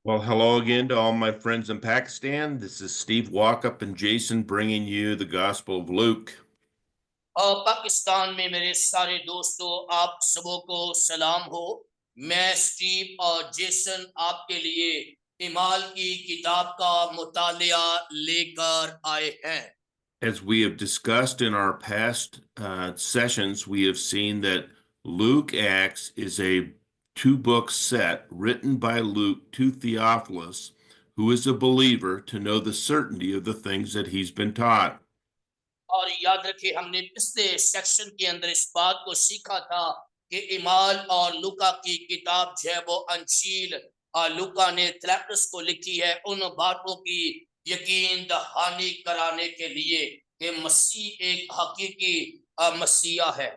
Well, hello again to all my friends in Pakistan. This is Steve Walkup and Jason bringing you the Gospel of Luke. Pakistan में मेरे सारे दोस्तों आप सबों को सलाम हो। मैं स्टीव और जेसन आपके लिए इमाल की किताब का मुतालिया लेकर आए हैं। As we have discussed in our past sessions, we have seen that Luke Acts is a two-book set written by Luke to Theophilus, who is a believer, to know the certainty of the things that he's been taught. और याद रखिए हमने पिछले section के अंदर इस बात को सीखा था कि इमाल और लूका की किताब जो है वो अंशील लूका ने थेलेपस को लिखी है उन बातों की यकीन दहानी कराने के लिए कि मसीह एक हकीकी मसीहा है।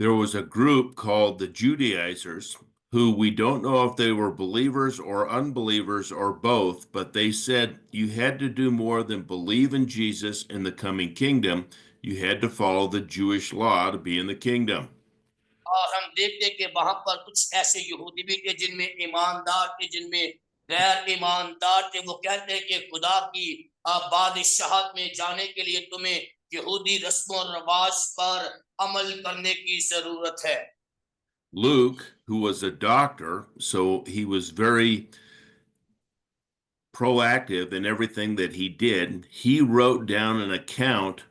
There was a group called the Judaizers who we don't know if they were believers or unbelievers or both, but they said you had to do more than believe in Jesus in the coming kingdom. You had to follow the Jewish law to be in the kingdom. और हम देखते हैं कि वहां पर कुछ ऐसे यहूदी भी थे जिनमें ईमानदार थे, जिनमें गैर ईमानदार थे। वो कहते हैं कि खुदा की बादशाहत में जाने के लिए तुम्हें यहूदी रस्म और रिवाज पर अमल करने की जरूरत है। Luke, who was a doctor, so he was very proactive in everything that he did, he wrote down an account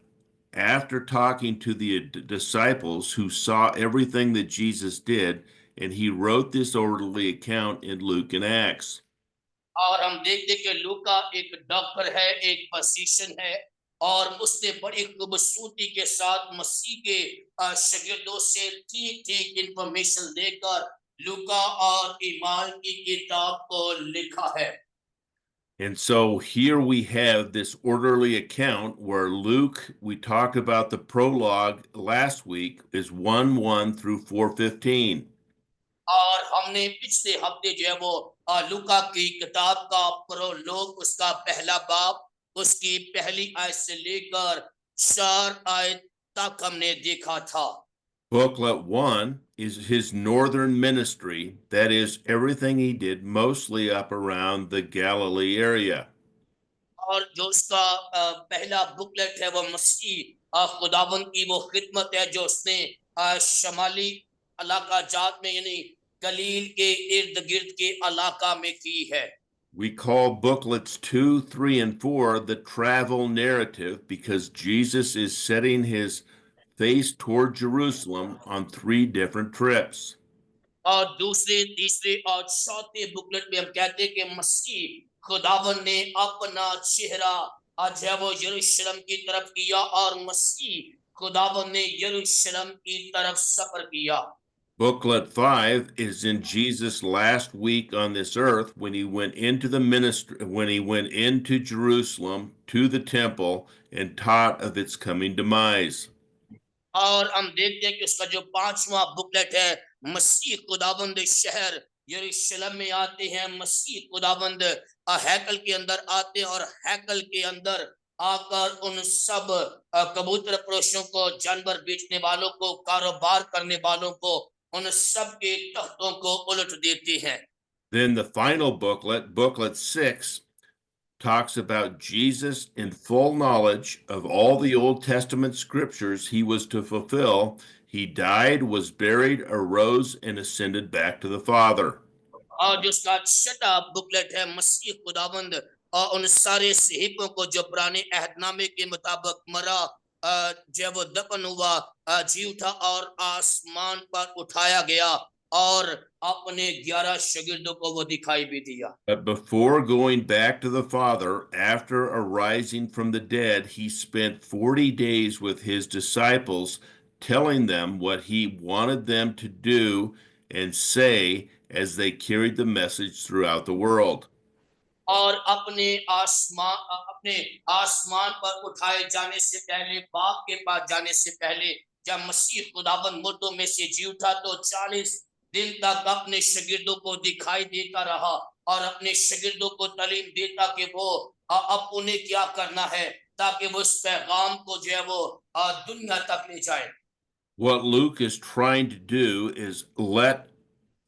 after talking to the disciples who saw everything that Jesus did, and he wrote this orderly account in Luke and Acts. और हम देखते हैं कि लूका एक doctor है, एक physician है, और उसने बड़ी खूबसूरती के साथ मसीह के शागिर्दों से ठीक ठीक इंफॉर्मेशन लेकर लूका और ईमान की किताब को लिखा है। And so here we have this orderly account where Luke, we talked about the prologue last week, is 1:1 through 4:15. और हमने पिछले हफ्ते जो है वो लूका की किताब का प्रोलोग, उसका पहला बाब, उसकी पहली आयत से लेकर 4 आयत तक हमने देखा था। Booklet 1 is his northern ministry, that is, everything he did mostly up around the Galilee area. और जो उसका पहला बुकलेट है वो मसीह खुदावन की वो खिदमत है जो उसने शमाली इलाका जात में यानी गलील के इर्द गिर्द के इलाका में की है। We call booklets 2, 3, and 4 the travel narrative because Jesus is setting his face toward Jerusalem on three different trips. और दूसरे, तीसरे और चौथे बुकलेट में हम कहते हैं कि मसीह खुदावन ने अपना चेहरा आज है वो यरूशलेम की तरफ किया और मसीह खुदावन ने यरूशलेम की तरफ सफर किया। Booklet 5 is in Jesus' last week on this earth when he went into the ministry, when he went into Jerusalem to the temple and taught of its coming demise. और हम देखते हैं कि उसका जो पांचवा बुकलेट है, मसीह खुदाबंद शहर यरूशलेम में आते हैं, मसीह खुदाबंद हैकल के अंदर आते हैं और हैकल के अंदर आकर उन सब कबूतर फरोशों को, जानवर बेचने वालों को, कारोबार करने वालों को, उन सब के तख्तों को उलट देते हैं। Then the final booklet, booklet 6, talks about Jesus in full knowledge of all the Old Testament scriptures he was to fulfill. He died, was buried, arose, and ascended back to the Father. और जो उसका छठा booklet है, मसीह खुदाबंद और उन सारे सहीफों को जो पुराने अहदनामे के मुताबिक मरा, जब वो दफन हुआ, जी उठा और आसमान पर उठाया गया और अपने 11 शागिर्दों को वो दिखाई भी दिया। But before going back to the Father, after arising from the dead, he spent 40 days with his disciples, telling them what he wanted them to do and say as they carried the message throughout the world. और अपने आसमान पर उठाए जाने से पहले, बाप के पास जाने से पहले, जब मसीह खुदाबंद मुर्दों में से जी उठा तो 40 दिन तक अपने शागिर्दों को दिखाई देता रहा और अपने शागिर्दों को तालीम देता कि वो अब उन्हें क्या करना है ताकि वो उस पैगाम को जो है वो दुनिया तक ले जाए। What Luke is trying to do is let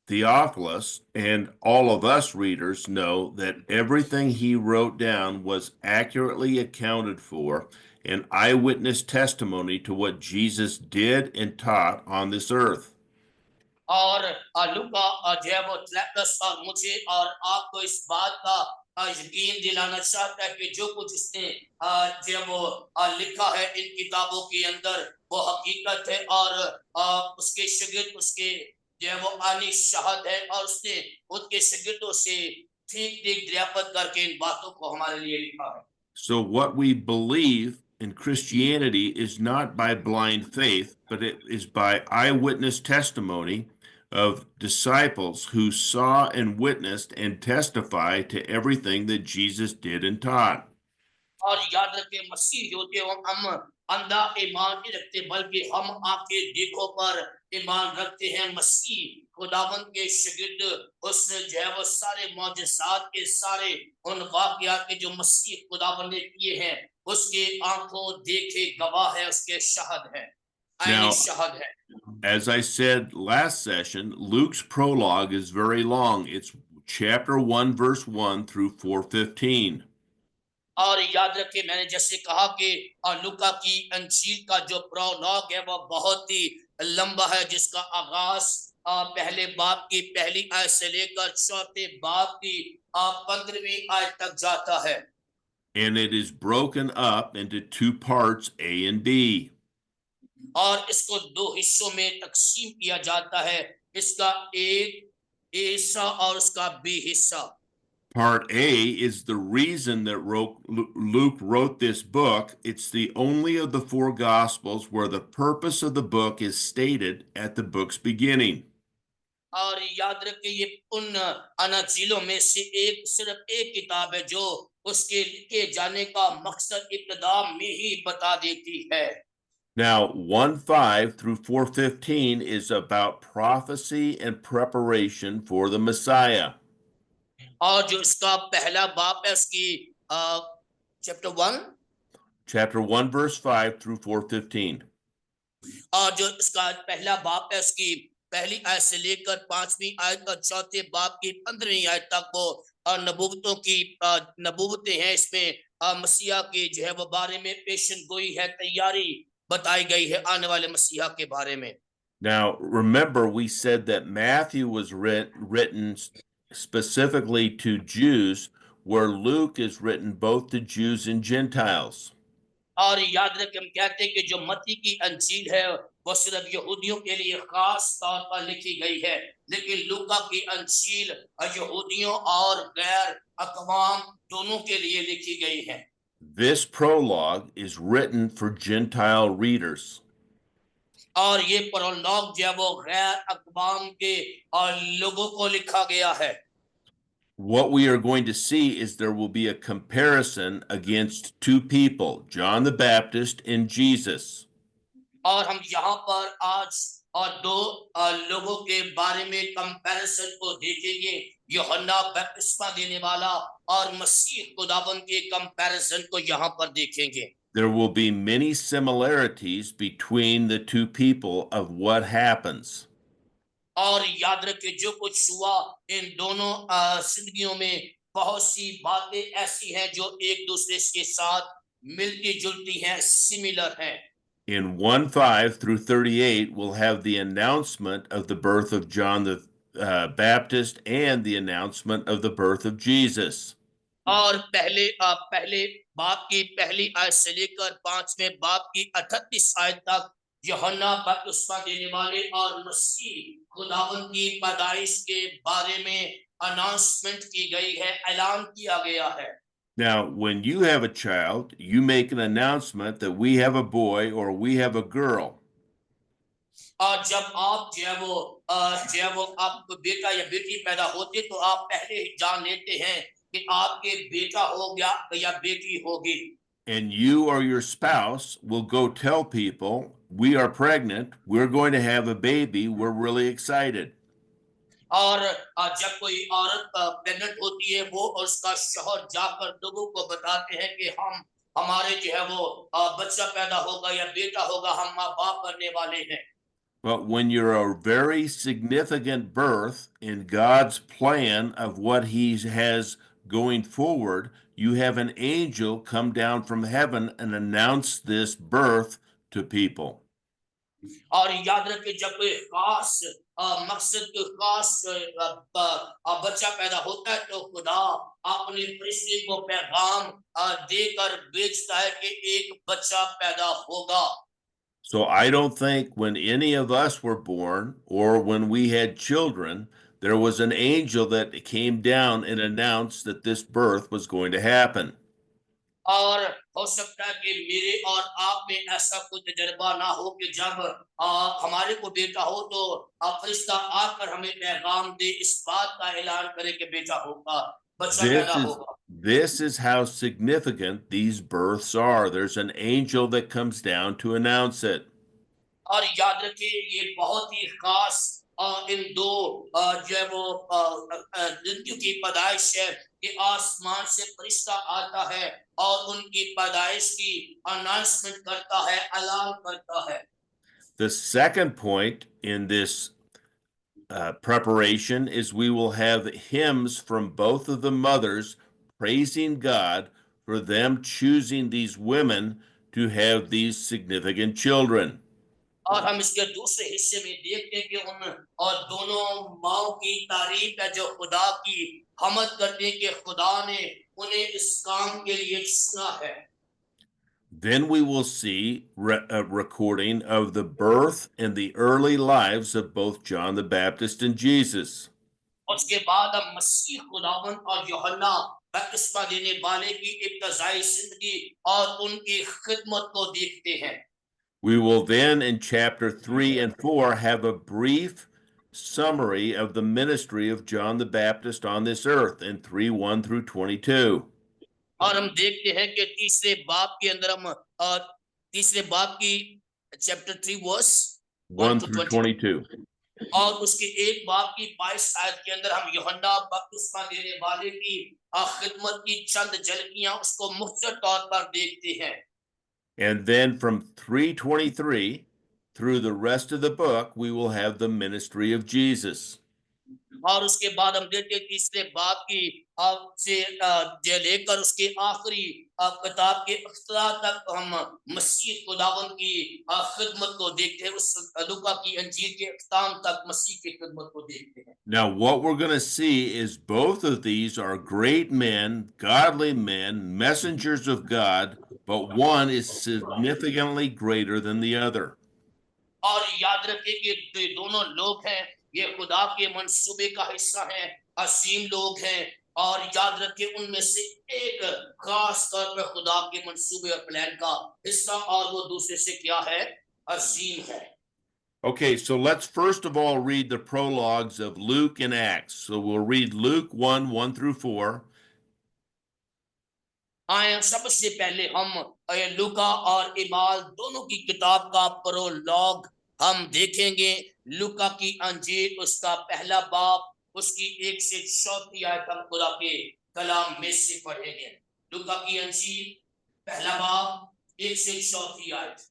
Theophilus and all of us readers know that everything he wrote down was accurately accounted for, an eyewitness testimony to what Jesus did and taught on this earth. और लूका जो है वो क्लेपस और मुझे और आपको इस बात का यकीन दिलाना चाहता है कि जो कुछ इसने जो है वो लिखा है इन किताबों के अंदर वो हकीकत है और उसके शागिर्द उसके जो है वो आनी शहाद है और उसने उसके शागिर्दों से ठीक ठीक दरियाफत करके इन बातों को हमारे लिए लिखा है। So, what we believe in Christianity is not by blind faith, but it is by eyewitness testimony of disciples who saw and witnessed and testify to everything that Jesus did and taught. और याद रखें मसीह होते हम अंधा ईमान नहीं रखते बल्कि हम आपके देखो पर ईमान रखते हैं। मसीह खुदावंद के शागिर्द उसने जो है वो सारे मौजज़ात के सारे उन वाक़यात के जो मसीह खुदावंद ने किए हैं उसके आंखों देखे गवाह है, उसके शahid है, आईनी Now, शahid है। as I said last session, Luke's prologue is very long. It's chapter 1, verse 1 through 4:15. और याद रखिए मैंने जैसे कहा कि लूका की अंजील का जो प्रोलॉग है वह बहुत ही लंबा है जिसका आगाज पहले बाब की पहली आयत से लेकर चौथे बाब की 15वीं आयत तक जाता है। And it is broken up into two parts, A and B. और इसको दो हिस्सों में तकसीम किया जाता है, इसका एक हिस्सा और उसका बी हिस्सा। Part A is the reason that Luke wrote this book. It's the only of the four Gospels where the purpose of the book is stated at the book's beginning. और याद रखिए ये उन अनाजीलों में से एक सिर्फ एक किताब है जो उसके लिखे जाने का मकसद इब्तिदा में ही बता देती है। Now, 1:5 through 4:15 is about prophecy and preparation for the Messiah. और जो इसका पहला बाप है उसकी चैप्टर 1 Chapter 1, verse 5 through 4:15. और जो इसका पहला बाप है उसकी पहली आयत से लेकर 5वीं आयत और चौथे बाप की 15वीं आयत तक वो नबूवतों की नबूवतें हैं। इसमें मसीहा के जो है वो बारे में पेशन गोई है, तैयारी बताई गई है आने वाले मसीहा के बारे में। Now, remember, we said that Matthew was written specifically to Jews, where Luke is written both to Jews and Gentiles. और याद रखें हम कहते हैं कि जो मत्ती की अंजील है वो सिर्फ यहूदियों के लिए खास तौर पर लिखी गई है, लेकिन लूका की अंजील यहूदियों और गैर अक़वाम दोनों के लिए लिखी गई है। This prologue is written for Gentile readers. और ये प्रोलॉग जो है वो गैर अक़वाम के लोगों को लिखा गया है। What we are going to see is there will be a comparison against two people, John the Baptist and Jesus. और हम यहाँ पर आज और दो लोगों के बारे में कंपैरिजन को देखेंगे, यूहन्ना बपतिस्मा देने वाला और मसीह खुदावंद के कंपैरिजन को यहाँ पर देखेंगे। There will be many similarities between the two people of what happens. और याद रखिए जो कुछ हुआ इन दोनों जिंदगियों में बहुत सी बातें ऐसी हैं जो एक दूसरे के साथ मिलती जुलती हैं, सिमिलर हैं। In 1:5 through 38, we'll have the announcement of the birth of John the Baptist and the announcement of the birth of Jesus. और पहले बाप की पहली आयत से लेकर 5वें बाप की 38 आयत तक यूहन्ना बपतिस्मा देने वाले और मसीह खुदावंद की पैदाइश के बारे में अनाउंसमेंट की गई है, ऐलान किया गया है। Now, when you have a child, you make an announcement that we have a boy or we have a girl. और जब आप जो है वो आपको बेटा या बेटी पैदा होती तो आप पहले ही जान लेते हैं कि आपके बेटा हो गया या बेटी होगी। And you or your spouse will go tell people, we are pregnant, we're going to have a baby, we're really excited. और जब कोई औरत प्रेग्नेंट होती है वो और उसका शौहर जाकर लोगों को बताते हैं कि हम हमारे जो है वो बच्चा पैदा होगा या बेटा होगा, हम माँ बाप बनने वाले हैं। But when you're a very significant birth in God's plan of what He has going forward, you have an angel come down from heaven and announce this birth to people. और याद रखें जब कोई खास मकसद कोई खास बच्चा पैदा होता है तो खुदा अपने फरिश्ते को पैगाम देकर भेजता है कि एक बच्चा पैदा होगा। So I don't think when any of us were born or when we had children, there was an angel that came down and announced that this birth was going to happen. और हो सकता है कि मेरे और आप में ऐसा कोई तजर्बा ना हो कि जब हमारे को बेटा हो तो फरिश्ता आकर हमें पैगाम दे इस बात का ऐलान करे कि बेटा होगा, बच्चा This पैदा is होगा। this is how significant these births are. There's an angel that comes down to announce it. और याद रखिए ये बहुत ही खास इन दो जो है वो लड़कियों की पैदाइश है कि आसमान से फरिश्ता आता है और उनकी पैदाइश की अनाउंसमेंट करता है, ऐलान करता है। The second point in this preparation is we will have hymns from both of the mothers praising God for them choosing these women to have these significant children. और हम इसके दूसरे हिस्से में देखते हैं कि उन और दोनों माओं की तारीफ है जो खुदा की हमद करते हैं कि खुदा ने उन्हें इस काम के लिए चुना है। Then we will see a recording of the birth and the early lives of both John the Baptist and Jesus. उसके बाद हम मसीह खुदावन और यूहन्ना बपतिस्मा देने वाले की इब्तिदाई जिंदगी और उनकी खिदमत को देखते हैं। We will then, in chapter 3 and 4, have a brief summary of the ministry of John the Baptist on this earth in 3:1 through 22. और हम देखते हैं कि तीसरे बाब के अंदर हम तीसरे बाब की चैप्टर 3 वर्स 1 1 to through 20 22. और उसके एक बाब की 22 आयत के अंदर हम यूहन्ना बपतिस्मा देने वाले की खिदमत की चंद झलकियां उसको मुख्तसर तौर पर देखते हैं। And then from 3:23 through the rest of the book, we will have the ministry of Jesus. और उसके बाद हम देखते हैं तीसरे बाब की से जो लेकर उसके आखिरी किताब के अख्तरा तक हम मसीह खुदावन की खिदमत को देखते हैं, उस लूका की अंजील के अख्ताम तक मसीह की खिदमत को देखते हैं। Now, what we're going to see is both of these are great men, godly men, messengers of God, but one is significantly greater than the other. और याद रखिए कि ये दोनों लोग हैं, ये खुदा के मंसूबे का हिस्सा हैं, असीम लोग हैं और याद रखिए उनमें से एक खास तौर पर खुदा के मंसूबे और प्लान का हिस्सा और वो दूसरे से क्या है, असीम है। Okay, so let's first of all read the prologues of Luke and Acts. So we'll read Luke 1 through 4. आए सबसे पहले हम लूका और इमाल दोनों की किताब का प्रोलॉग हम देखेंगे। लूका की अंजील उसका पहला बाब उसकी 1 से 4 आयत हम खुदा के कलाम में से पढ़ेंगे। लूका की अंजील पहला बाब 1 से 4 आयत।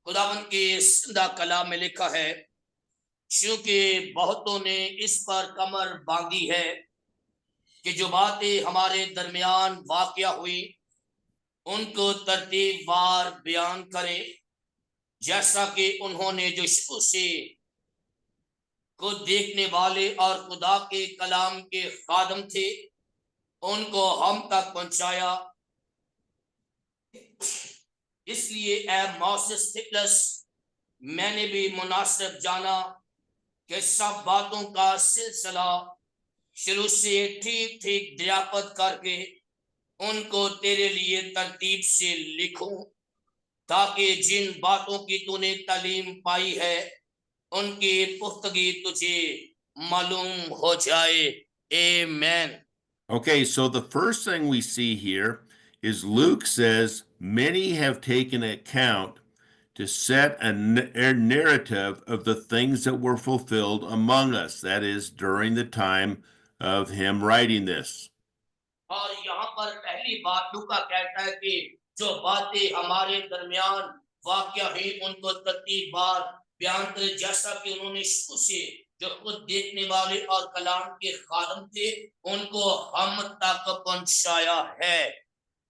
खुदावन के जिंदा कलाम में लिखा है, क्योंकि बहुतों ने इस पर कमर बांधी है कि जो बातें हमारे दरमियान वाकया हुई उनको तरतीबवार बयान करें, जैसा कि उन्होंने जो शुरू से को देखने वाले और खुदा के कलाम के खादम थे उनको हम तक पहुंचाया। इसलिए ए मौसेस थिकलस, मैंने भी मुनासिब जाना कि सब बातों का सिलसिला शुरू से ठीक ठीक दरियाफ्त करके उनको तेरे लिए तरतीब से लिखूं, ताकि जिन बातों की तूने तालीम पाई है उनकी पुख्तगी तुझे मालूम हो जाए। आमीन। Okay, so the first thing we see here is Luke says, many have taken account to set a narrative of the things that were fulfilled among us. That is, during the time of him writing this. और यहाँ पर पहली बात लूका कहता है कि जो बातें हमारे दरमियान वाकया हुई उनको तरतीबवार बयान करे, जैसा कि उन्होंने शुरू से जो खुद देखने वाले और कलाम के खादम थे उनको हम तक पहुंचाया है।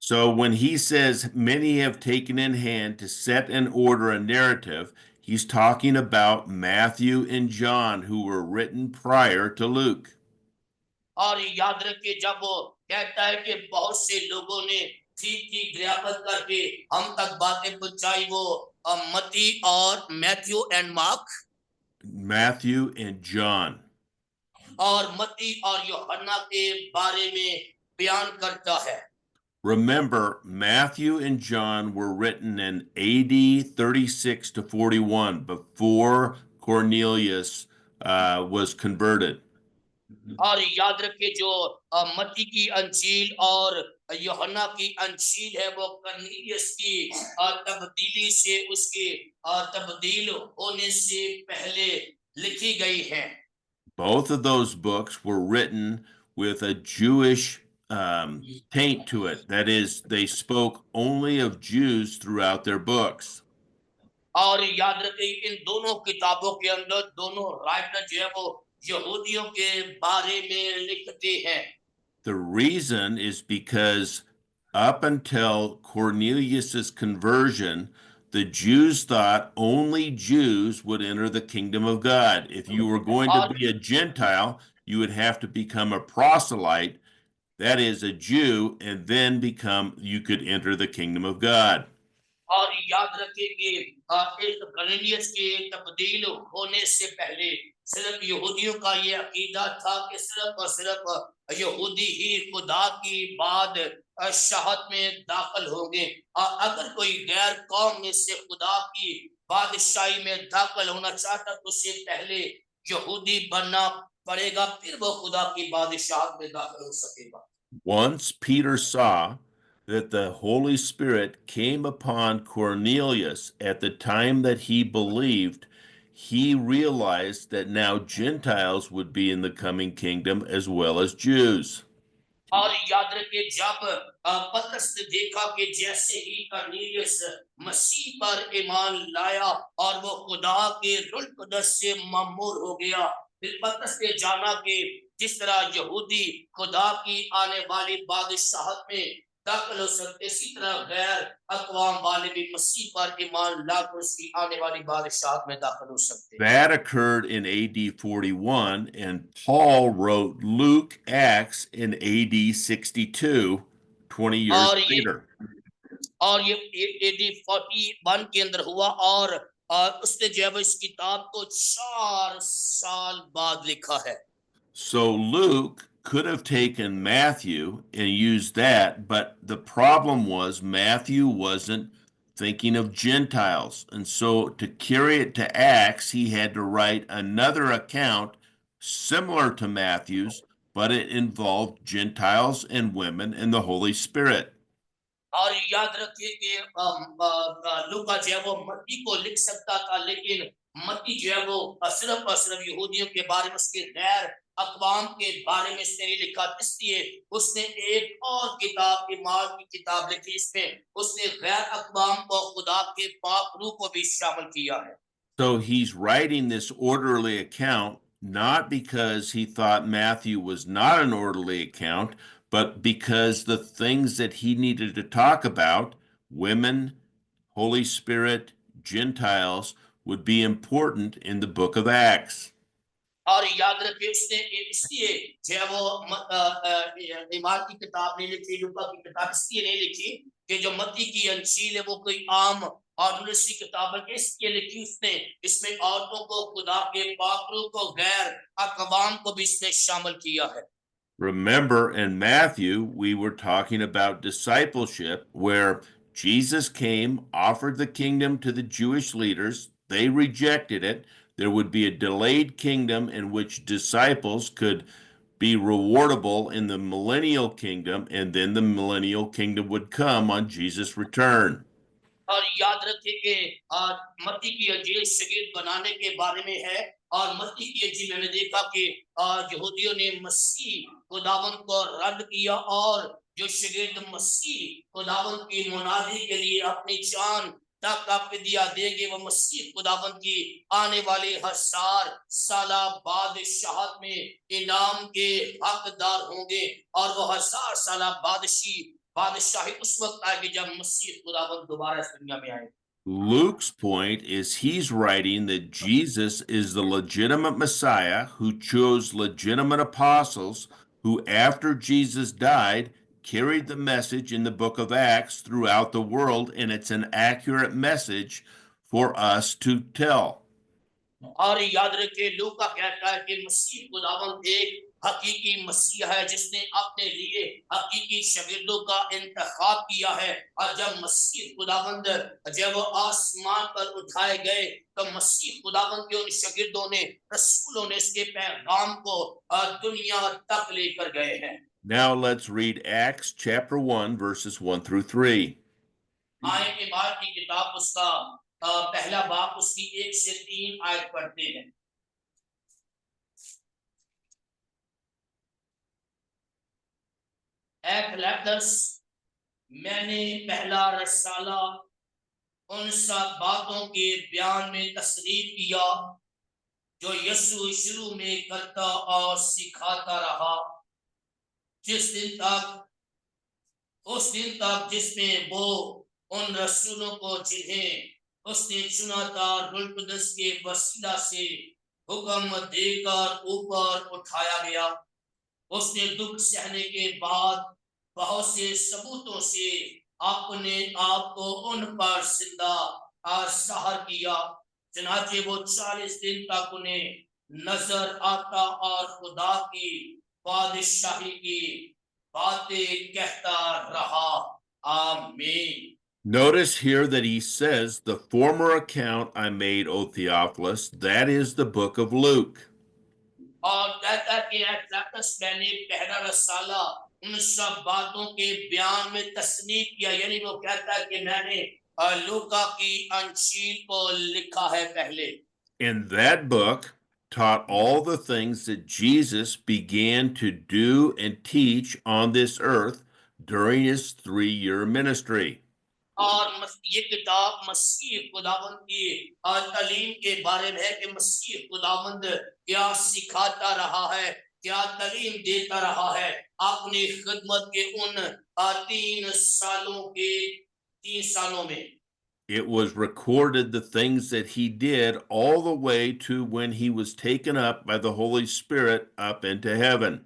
So when he says many have taken in hand to set in order a narrative, he's talking about Matthew and John, who were written prior to Luke. और याद रखिए, जब वो कहता है कि बहुत से लोगों ने ठीक ठीक दरियाफत करके हम तक बातें पहुंचाई, वो मती और Matthew and mark Matthew and John. और मती और यूहन्ना के बारे में बयान करता है। Remember, Matthew and John were written in AD 36 to 41 before Cornelius was converted. और याद रखिए, जो मत्ती की अंजील और यूहन्ना की अंजील है वो कर्नेलियस की तब्दीली से, उसके तब्दील होने से पहले लिखी गई है। Both of those books were written with a Jewish taint to it. That is, they spoke only of Jews throughout their books. और याद रखिए, इन दोनों किताबों के अंदर दोनों राइटर जो है वो यहूदियों के बारे में लिखते हैं। The reason is because up until Cornelius's conversion, the Jews thought only Jews would enter the kingdom of God. If you were going to और be a Gentile, you would have to become a proselyte, that is a Jew, and then you could enter the kingdom of God. और याद रखिए कि इस Cornelius के तब्दील होने से पहले सिर्फ यहूदियों का ये अकीदा था कि सिर्फ और सिर्फ यहूदी ही खुदा की बाद शहादत में दाखिल होंगे, और अगर कोई गैर कौम में से खुदा की बादशाही में दाखिल होना चाहता तो उससे पहले यहूदी बनना पड़ेगा, फिर वो खुदा की बादशाहत में दाखिल हो सकेगा। Once Peter saw that the Holy Spirit came upon Cornelius at the time that he believed, he realized that now Gentiles would be in the coming kingdom as well as Jews. और याद रखिए, जब पतरस ने देखा कि जैसे ही Cornelius मसीह पर ईमान लाया और वो खुदा के रूह कुदस से ममूर हो गया, फिर पतरस ने जाना कि जिस तरह यहूदी खुदा की आने वाली बादशाहत में दाखिल हो सकते, इसी तरह गैर अक़वाम वाले भी मसीह पर ईमान लाकर उसकी आने वाली बादशाहत में दाखिल हो सकते हैं। That occurred in AD 41, and Paul wrote Luke, Acts in AD 62, 20 years और ये later. और ये एडी 41 के अंदर हुआ, और उसने जो है वो इस किताब को 4 साल बाद लिखा है। So Luke could have taken Matthew and used that, but the problem was Matthew wasn't thinking of Gentiles. And so to carry it to Acts, he had to write another account similar to Matthew's, but it involved Gentiles and women and the Holy Spirit. और याद रखिए कि लूका जो है वो मत्ती को लिख सकता था, लेकिन मत्ती जो है वो सिर्फ और सिर्फ यहूदियों के बारे में, उसके गैर अक़वाम के बारे में इसने नहीं लिखा, इसलिए उसने एक और किताब, ईमान की किताब लिखी, इसमें उसने गैर अक़वाम को, खुदा के पाक रूह को भी शामिल किया है। So he's writing this orderly account not because he thought Matthew was not an orderly account, but because the things that he needed to talk about, women, Holy Spirit, Gentiles, would be important in the book of Acts. और याद रखिए, उसने इसलिए जो है वो ईमान की किताब नहीं लिखी, लूका की किताब इसलिए नहीं लिखी कि जो मत्ती की अंजील है वो कोई आम और दूसरी किताब है, इसलिए लिखी उसने, इसमें औरतों को, खुदा के पाक रूह को, गैर अक़वाम को भी इसने शामिल किया है। Remember, in Matthew, we were talking about discipleship, where Jesus came, offered the kingdom to the Jewish leaders. They rejected it. There would be a delayed kingdom in which disciples could be rewardable in the millennial kingdom, and then the millennial kingdom would come on Jesus' return. और याद रखिए कि मत्ती की अंजील शगीद बनाने के बारे में है, और मत्ती की अंजील मैंने देखा कि यहूदियों ने मसीह खुदावंद को रद्द किया, और जो शगीद मसीह खुदावंद की मुनादी के लिए अपनी जान तक का फिदिया देंगे। वो मसीह खुदावंद की आने वाली 1000 साल बादशाहत में इनाम के हकदार होंगे और वो 1000 साल बादशाही उस वक्त आएगी जब मसीह खुदावंद दोबारा इस दुनिया में आएंगे। Luke's point is he's writing that Jesus is the legitimate Messiah who chose legitimate apostles who, after Jesus died, carried the message in the book of Acts throughout the world, and it's an accurate message for us to tell. और याद रखिए लूका कहता है कि मसीह खुदावंद एक हकीकी मसीह है जिसने अपने लिए हकीकी शागिर्दों का इंतखाब किया है। और जब मसीह खुदावंद जब वो आसमान पर उठाए गए तो मसीह खुदावंद के उन शागिर्दों ने रसूलों ने इसके पैगाम को दुनिया तक लेकर गए हैं। Now let's read Acts chapter 1, verses 1 through 3. आए इबारत की किताब उसका पहला बाब उसकी 1 से 3 आयत पढ़ते हैं। एफिलैतस, मैंने पहला रसाला उन सब बातों के बयान में तसरीफ किया जो यीशु शुरू में करता और सिखाता रहा, उस दिन तक जिसमें वो उन रसूलों को जिन्हें उसने चुना था रूह कुदस के वसीला से हुक्म देकर ऊपर उठाया गया। उसने दुख सहने के बाद बहुत से सबूतों से अपने आप को उन पर जिंदा जाहिर किया। चनाचे वो 40 दिन तक उन्हें नजर आता और खुदा की बादशाही की बातें कहता रहा। आमीन। Notice here that he says, the former account I made, O Theophilus, that is the book of Luke. और कहता है कि एफिलैतस, मैंने पहला रसाला उन सब बातों के बयान में तसनीफ किया, यानी वो कहता है कि मैंने लूका की अंजील को लिखा है पहले। In that book taught all the things that Jesus began to do and teach on this earth during his 3-year ministry. और ये किताब मसीह खुदावंद की तालीम के बारे में है कि मसीह खुदावंद क्या सिखाता रहा है, क्या तालीम देता रहा है अपनी खिदमत के उन 3 सालों में। It was recorded the things that he did all the way to when he was taken up by the Holy Spirit up into heaven.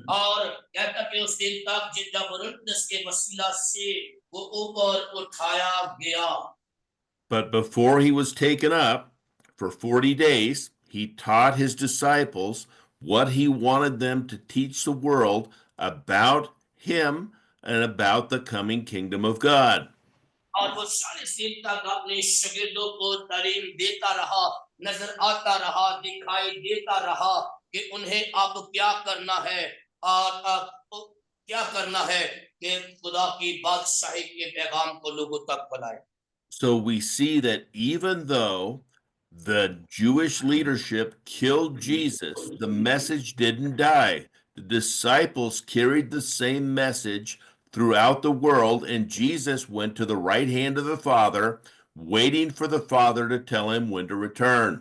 और कहता कि उस दिन तक जब रूह कुदस के वसीला से वो ऊपर उठाया गया। But before he was taken up, for 40 days, he taught his disciples what he wanted them to teach the world about him and about the coming kingdom of God. और वो 40 दिन तक अपने शागिर्दों को तालीम देता रहा, नजर आता रहा, दिखाई देता रहा कि उन्हें अब क्या करना है और क्या करना है कि खुदा की बादशाही के पैगाम को लोगों तक फैलाए। So we see that even though the Jewish leadership killed Jesus, the message didn't die. The disciples carried the same message throughout the world, and Jesus went to the right hand of the Father, waiting for the Father to tell him when to return.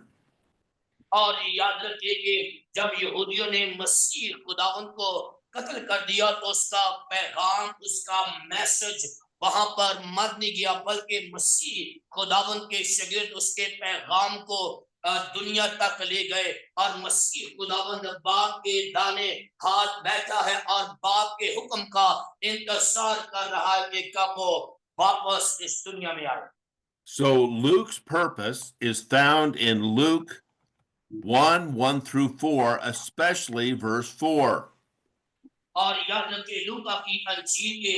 और याद रखिए कि जब यहूदियों ने मसीह खुदावंद को कत्ल कर दिया तो उसका पैगाम, उसका मैसेज वहां पर मर नहीं गया, बल्कि मसीह खुदावंद के शागिर्द उसके पैगाम को दुनिया तक ले गए। और मसीह खुदावंद बाप के दाने हाथ बैठा है और बाप के हुक्म का इंतजार कर रहा है कि कब वो वापस इस दुनिया में आए। So Luke's purpose is found in Luke 1 through 4, especially verse 4. और याद रखिए लूका की अंजील के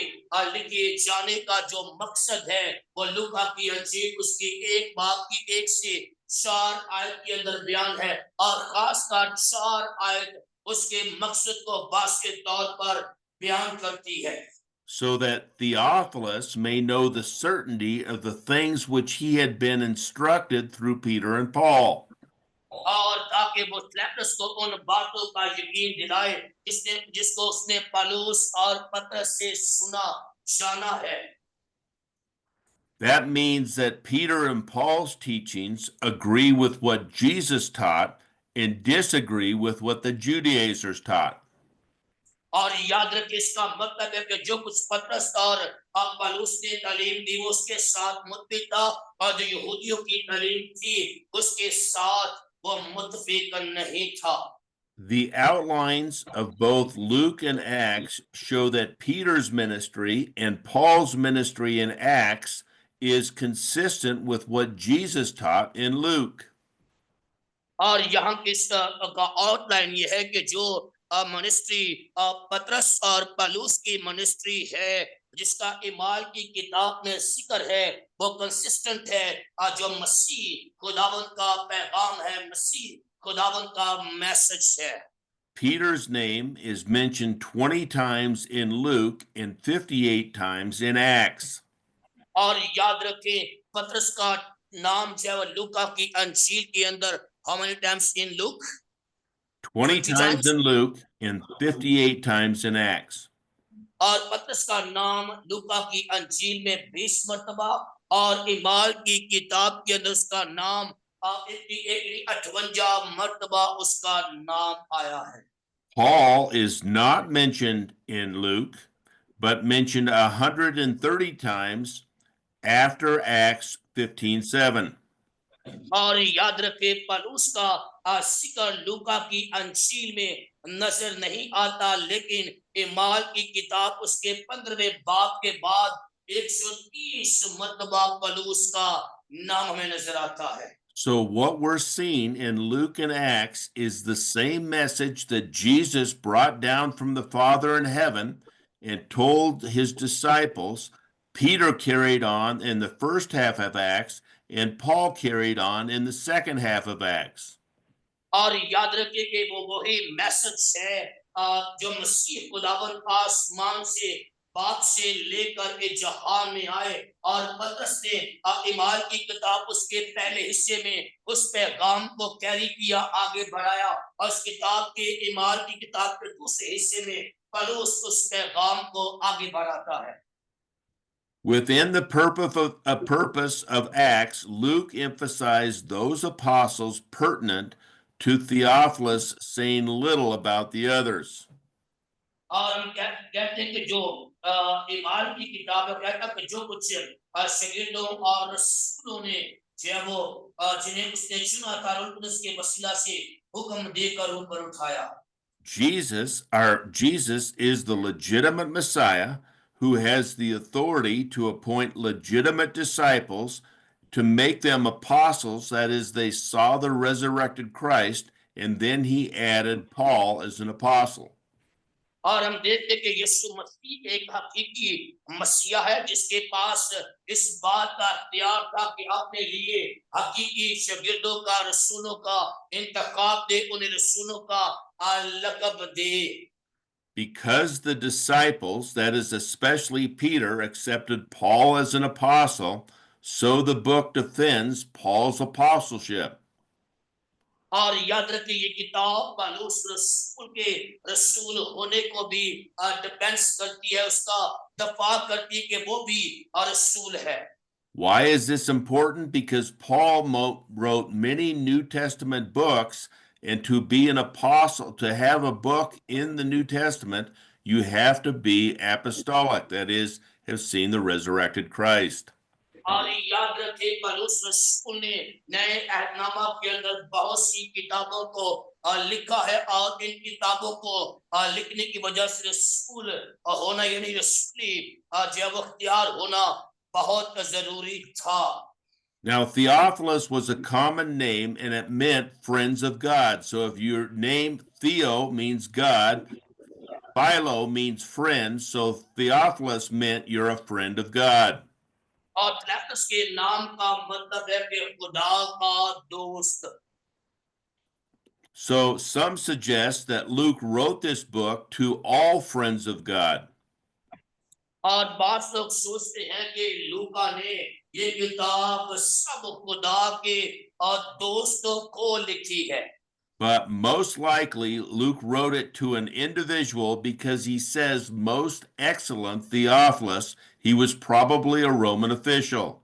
लिखे जाने का जो मकसद है वो लूका की अंजील उसकी 1 बाब की 1 से 4 आयत के अंदर बयान है। और खासकर 4 आयत उसके मकसद को वाज़ेह तौर पर बयान करती है। So that Theophilus may know the certainty of the things which he had been instructed through Peter and Paul. और ताकि वो फिलिप्पस को उन बातों का यकीन दिलाए जिसको उसने पौलुस और पतरस से सुना जाना है। That means that Peter and Paul's teachings agree with what Jesus taught and disagree with what the Judaizers taught. और याद रखिए इसका मतलब है कि जो कुछ पतरस और पौलुस ने तालीम दी वो उसके साथ मुत्फिक था और जो यहूदियों की तालीम थी उसके साथ वो मुत्फिक नहीं था। The outlines of both Luke and Acts show that Peter's ministry and Paul's ministry in Acts is consistent with what Jesus taught in Luke. और यहाँ किस का आउटलाइन ये है कि जो मिनिस्ट्री पतरस और पौलुस की मिनिस्ट्री है जिसका ईमाल की किताब में जिक्र है वो कंसिस्टेंट है और जो मसीह खुदावंद का पैगाम है मसीह खुदावंद का मैसेज है। Peter's name is mentioned 20 times in Luke and 58 times in Acts. और याद रखें पतरस का नाम जो है लूका की अंजील के अंदर how many times in Luke? 20 20 times times. in Luke and 58 times in Acts. और पतरस का नाम लूका की अंजील में 20 मर्तबा और ईमाल की किताब के अंदर उसका नाम 58 मर्तबा उसका नाम आया है। Paul is not mentioned in Luke, but mentioned 130 times after Acts 15:7. और याद रखे पौलुस का जिक्र लूका की अंजील में नजर नहीं आता लेकिन ईमाल की किताब उसके 15वें बाब के बाद 130 मर्तबा पौलुस का नाम हमें नजर आता है। So what we're seeing in Luke and Acts is the same message that Jesus brought down from the Father in heaven and told his disciples. Peter carried on in the first half of Acts, and Paul carried on in the second half of Acts. और याद रखिए कि वो वही message है जो मसीह खुदावन आसमान से बाप से लेकर इस जहान में आए और पतरस ने ईमाल की किताब उसके पहले हिस्से में उस पैगाम को कैरी किया आगे बढ़ाया और उस किताब के ईमाल की किताब के दूसरे हिस्से में पौलुस उस पैगाम को आगे बढ़ाता है। Within the purpose of Acts, Luke emphasized those apostles pertinent to Theophilus, saying little about the others. और हम कहते हैं कि जो ईमान की किताब है कहता कि जो कुछ शगीर्दों और रसूलों ने जो है वो जिन्हें उसने चुना था उनको उसके वसीला से हुक्म देकर ऊपर उठाया। Jesus is the legitimate Messiah who has the authority to appoint legitimate disciples to make them apostles. That is, they saw the resurrected Christ, and then he added Paul as an apostle. और हम देखते कि यीशु मसीह एक हकीकी मसीहा है जिसके पास इस बात का इख्तियार था कि अपने लिए हकीकी शागिर्दों का रसूलों का इंतखाब दे उन्हें रसूलों का लक़ब दे। Because the disciples, that is especially Peter, accepted Paul as an apostle, so the book defends Paul's apostleship. और याद रखिए ये किताब पौलुस रसूल के रसूल होने को भी डिफेंस करती है उसका दफा करती है कि वो भी रसूल है। Why is this important? Because Paul wrote many New Testament books, and to be an apostle, to have a book in the New Testament, you have to be apostolic, that is, have seen the resurrected Christ. और याद रखें पौलुस रसूल ने नए अहदनामा के अंदर बहुत सी किताबों को लिखा है और इन किताबों को लिखने की वजह से रसूल होना यानी रसूली जो इख्तियार होना बहुत जरूरी था। Now, Theophilus was a common name and it meant friends of God. So if your name Theo means God, Philo means friend, so Theophilus meant you're a friend of God. और थियोफिलस के नाम का मतलब है कि खुदा का दोस्त। So some suggest that Luke wrote this book to all friends of God. और बात लोग सोचते हैं कि लूका ने ये किताब सब खुदा के और दोस्तों को लिखी है। But most likely Luke wrote it to an individual because he says most excellent Theophilus. He was probably a Roman official.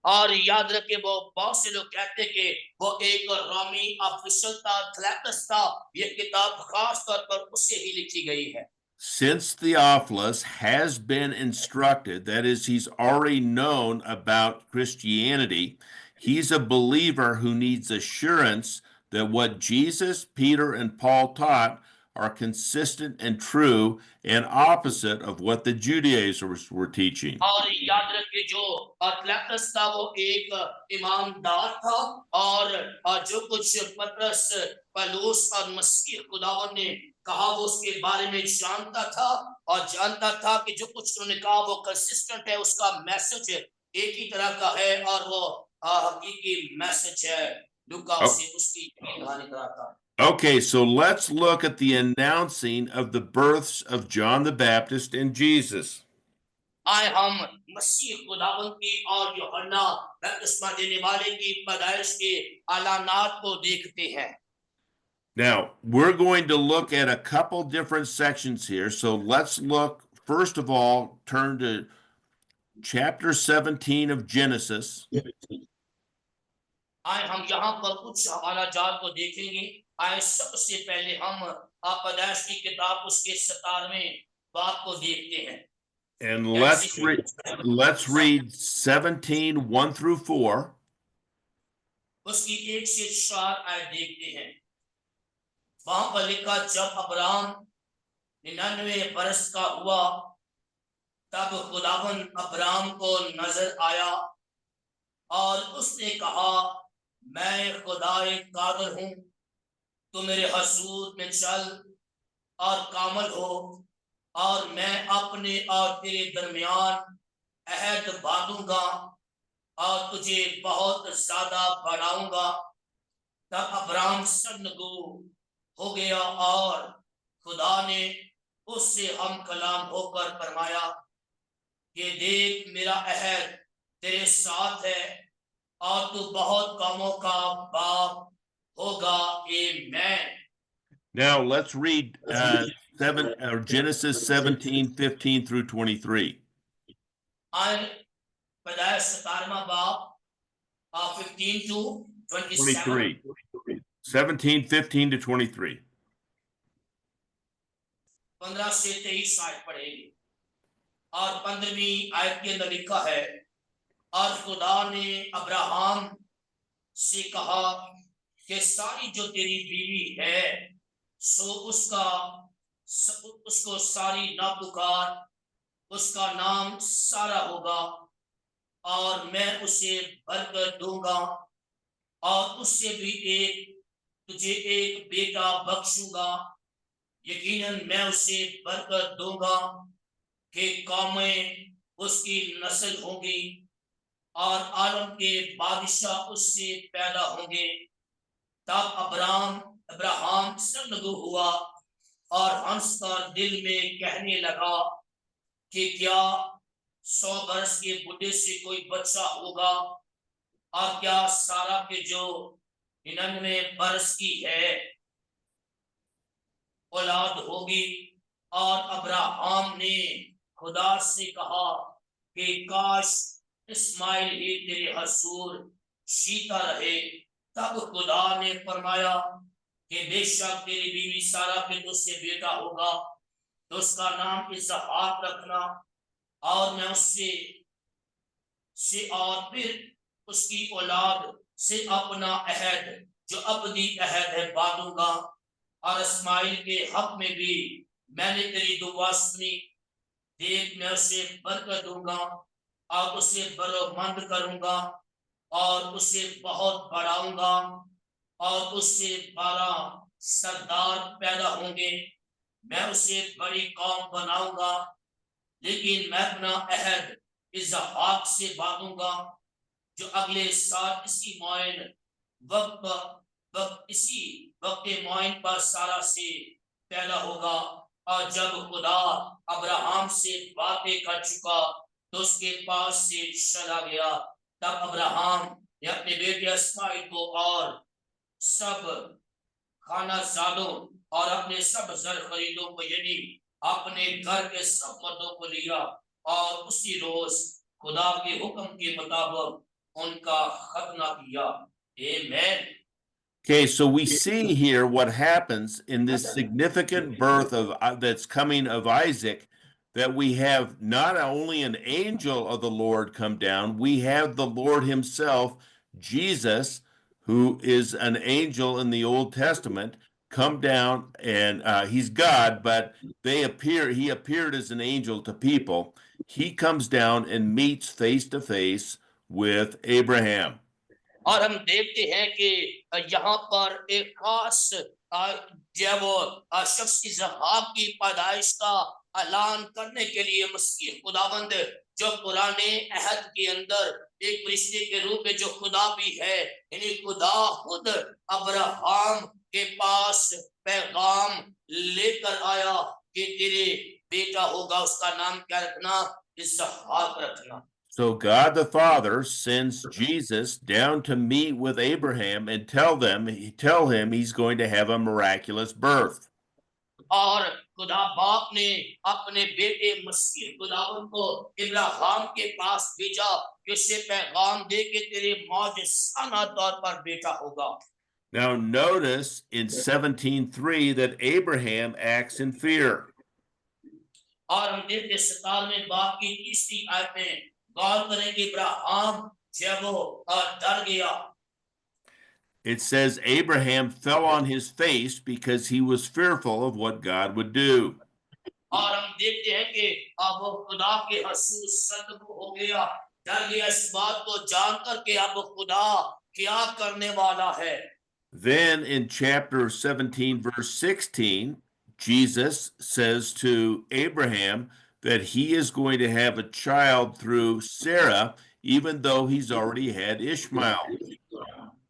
और याद रखे वो बहुत से लोग कहते हैं कि वो एक रोमी ऑफिशियल था, थलैकस था। ये किताब खास तौर पर उससे ही लिखी गई है। Since Theophilus has been instructed, that is, he's already known about Christianity, he's a believer who needs assurance that what Jesus, Peter, and Paul taught are consistent and true and opposite of what the Judaizers were teaching. और याद रखिए जो अतलेटस था वो एक ईमानदार था। और जो कुछ पतरस, पौलुस और मसीह खुदावन ने कहा वो उसके बारे में जानता था। और जानता था कि जो कुछ उन्होंने कहा वो कंसिस्टेंट है, उसका मैसेज एक ही तरह का है और वो हकीकी मैसेज है। लूका Oh, उसे उसकी कहानी कराता है। okay, so let's look at the announcing of the births of John the Baptist and Jesus. आए हम मसीह खुदावंत की और यूहन्ना बपतिस्मा देने वाले की पैदाइश के अलानात को देखते हैं। Now, we're going to look at a couple different sections here. So let's look, first of all, turn to chapter 17 of Genesis. आए हम यहाँ पर कुछ हवाला जात को देखेंगे। आए सबसे पहले हम पैदाइश की किताब उसके 17वें बाब को देखते हैं। And let's read 17, 1 through 4. उसकी 1 से 4 आयत देखते हैं। वहां पर लिखा, जब अब्राम 99 बरस का हुआ तब खुदावन अब्राम को नजर आया और उसने कहा, मैं खुदाए कादिर हूं, तू मेरे हसूद में चल और कामल हो और मैं अपने और तेरे दरमियान अहद बांधूंगा और तुझे बहुत ज्यादा बढ़ाऊंगा। तब अब्राम सरनगू हो गया और खुदा ने उससे हम कलाम होकर फरमाया कि देख, मेरा अहद तेरे साथ है और तू बहुत कामों का बाप होगा। आमीन। Now let's read Genesis 17, 15 through 23. आज पैदाइश 17वां बाब 15 to 27। 23. 17, 15 to 23. 15 से 23 आयत पढ़ेंगे। और 15वीं आयत के अंदर लिखा है, और खुदा ने अब्राहम से कहा कि सारी जो तेरी बीवी है सो उसको सारी ना पुकार, उसका नाम सारा होगा और मैं उसे बरकत दूंगा और उससे भी तुझे एक बेटा बख्शूंगा। यकीनन मैं उसे बरकत दूंगा कि कौमें उसकी नस्ल होंगी और आलम के बादशाह उससे पैदा होंगे। तब अब्राहम सरनगू हुआ और हंसकर दिल में कहने लगा कि क्या 100 बरस के बुढ़े से कोई बच्चा होगा और क्या सारा के जो 99 बरस की है औलाद होगी। और अब्राहम ने खुदा से कहा कि काश इस्माइल ही तेरे हसूर सीता रहे। तब खुदा ने फरमाया कि बेशक तेरी बीवी सारा के तुझसे बेटा होगा, तो उसका नाम इसहाक रखना और मैं उससे और फिर उसकी औलाद से अपना अहद जो अबदी अहद है बांधूंगा। और इस्माइल के हक में भी मैंने तेरी दुआ सुनी। देख, मैं उसे बरकत दूंगा और उसे बरोमंद करूंगा और उसे बहुत बढ़ाऊंगा और उससे 12 सरदार पैदा होंगे। मैं उसे बड़ी कौम बनाऊंगा, लेकिन मैं अपना अहद इसहाक से बांधूंगा जो अगले साल इसी वक्त मोइन पर सारा से पैदा होगा। और जब खुदा अब्राहम से बातें कर चुका तो उसके पास से चला गया। तब अब्राहम ने अपने बेटे इस्माइल को और सब खानाजादों और अपने सब जर खरीदों को यानी अपने घर के सब मर्दों को लिया और उसी रोज खुदा के हुक्म के मुताबिक उनका खतना किया। आमेन। Okay, so we see here what happens in this significant birth of that's coming of Isaac, that we have not only an angel of the Lord come down, we have the Lord himself, Jesus, who is an angel in the Old Testament, come down, and he's God, but he appeared as an angel to people. He comes down and meets face to face with Abraham. और हम देखते हैं कि यहाँ पर एक खास जब वो शख्स इसहाक की पैदाइश का ऐलान करने के लिए मसीह खुदावंद जो पुराने अहद के अंदर एक फरिश्ते के रूप में जो खुदा भी है, यानी खुदा खुद अब्राहम के पास पैगाम लेकर आया कि तेरे बेटा होगा, उसका नाम क्या रखना? इसहाक रखना। So God the Father sends Jesus down to meet with Abraham and tell him he's going to have a miraculous birth. और खुदा बाप ने अपने बेटे मसीह खुदावन को इब्राहिम के पास भेजा कि उसे पैगाम दे के तेरे मौजज़ाना तौर पर बेटा होगा। Now notice in 17:3 that Abraham acts in fear. और हम देखते 17वें बाप की तीसरी आयत में गौर करें कि इब्राहिम जब वो डर गया। It says Abraham fell on his face because he was fearful of what God would do. और हम देखते हैं कि अब वो खुदा के हसूस सख्त हो गया, डर गया इस बात को जानकर कि अब खुदा क्या करने वाला है। Then in chapter 17, verse 16, Jesus says to Abraham that he is going to have a child through Sarah, even though he's already had Ishmael.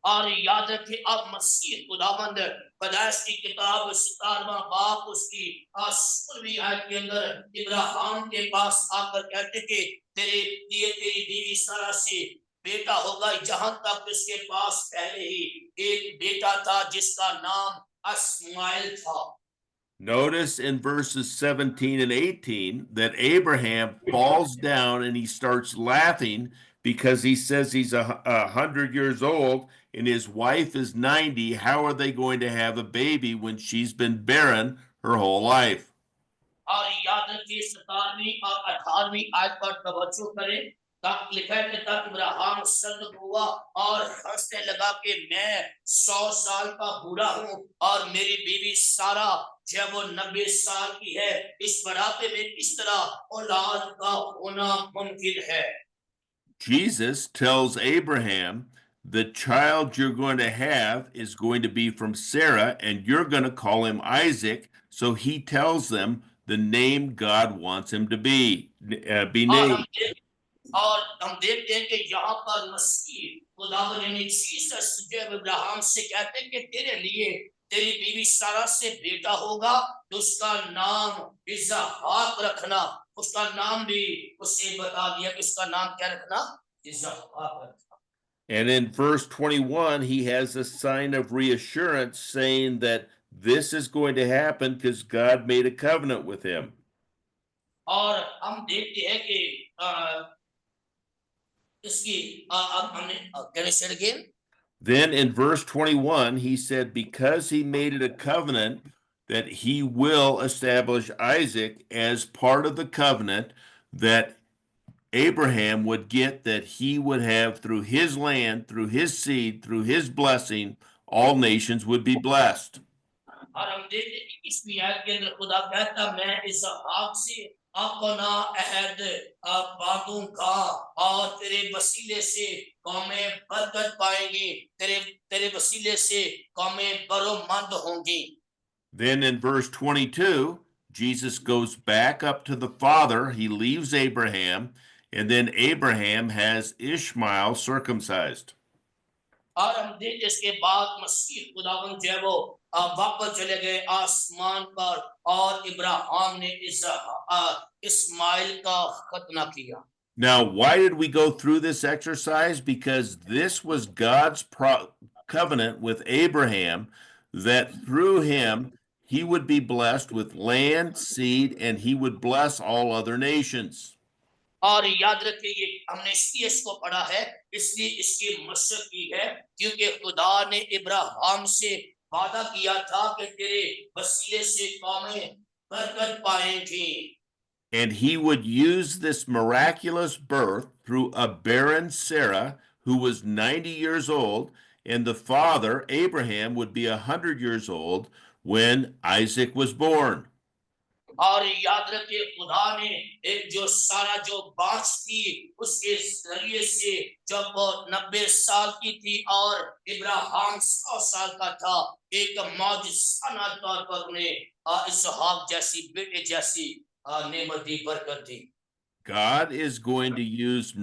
और याद रखें अब मसीह खुदावंद पैदाइश की किताब 17वां बाप उसकी 16वीं आयत के अंदर इब्राहिम के पास आकर कहते कि तेरी बीवी सारा से बेटा होगा, जहां तक उसके पास पहले ही एक बेटा था जिसका नाम इस्माइल था। Notice in verses 17 and 18 that Abraham falls down and he starts laughing because he says he's 100 years old and his wife is 90. How are they going to have a baby when she's been barren her whole life? और याद रखिए 17वीं और 18वीं आयत पर तवज्जो करें। तब लिखा है कि तब इब्राहिम सजद हुआ और हंसने लगा कि मैं 100 साल का बूढ़ा हूँ और मेरी बीवी सारा जब वो 90 साल की है, इस बुढ़ापे में किस तरह औलाद का होना मुमकिन है। Jesus tells Abraham, the child you're going to have is going to be from Sarah, and you're going to call him Isaac. So he tells them the name God wants him to be named. और हम देखते हैं कि यहाँ पर मसीह खुदावंद ने Jesus जब इब्राहिम से कहते हैं कि तेरे लिए तेरी बीवी सारा से बेटा होगा, तो उसका नाम इसहाक रखना। उसका नाम भी उसे बता दिया कि उसका नाम क्या रखना? इसहाक रखना। And in verse 21, he has a sign of reassurance saying that this is going to happen because God made a covenant with him. और हम देखते हैं कि can I say it again? Then in verse 21, he said, because he made it a covenant that he will establish Isaac as part of the covenant that Abraham would get, that he would have through his land, through his seed, through his blessing, all nations would be blessed. और हम देखते हैं कि इसमें आयत के अंदर खुदा कहता मैं इसहाक से अपना अहद बांधूंगा और तेरे वसीले से कौमें बरकत पाएंगी, तेरे वसीले से कौमें बरोमंद होंगी। Then in verse 22, Jesus goes back up to the Father. He leaves Abraham, and then Abraham has Ishmael circumcised. और हम देखते इसके बाद मसीह खुदावंद जो है वो वापस चले गए आसमान पर और इब्राहिम ने इस्माइल का खतना किया। Now, why did we go through this exercise? Because this was God's covenant with Abraham, that through him he would be blessed with land, seed, and he would bless all other nations. और याद रखिए ये हमने इसलिए इसको पढ़ा है, इसलिए इसकी मशक की है, क्योंकि खुदा ने इब्राहिम से वादा किया था कि तेरे वसीले से कौमें बरकत पाएंगी। And he would use this miraculous birth through a barren Sarah who was 90 years old, and the father, Abraham, would be 100 years old when Isaac was born. और याद रखिए खुदा ने एक जो सारा जो बांस थी उसके जरिए से जब वो 90 साल की थी और इब्राहिम 100 साल का था, एक मौजूदा तौर पर उन्हें इसहाक जैसी बेटे जैसी नेमत दी, बरकत दी। God is going to use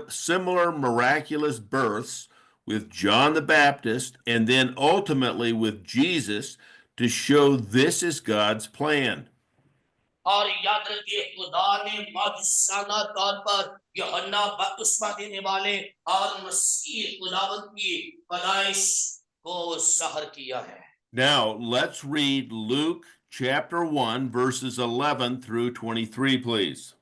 similar miraculous births with John the Baptist and then ultimately with Jesus to show this is God's plan. और याद रखिए खुदा ने मौजूदा तौर पर यूहन्ना बपतिस्मा देने वाले और मसीह खुदावंद की पैदाइश को ज़ाहिर किया है। Now, let's read Luke chapter 1, verses 11 through 23, please.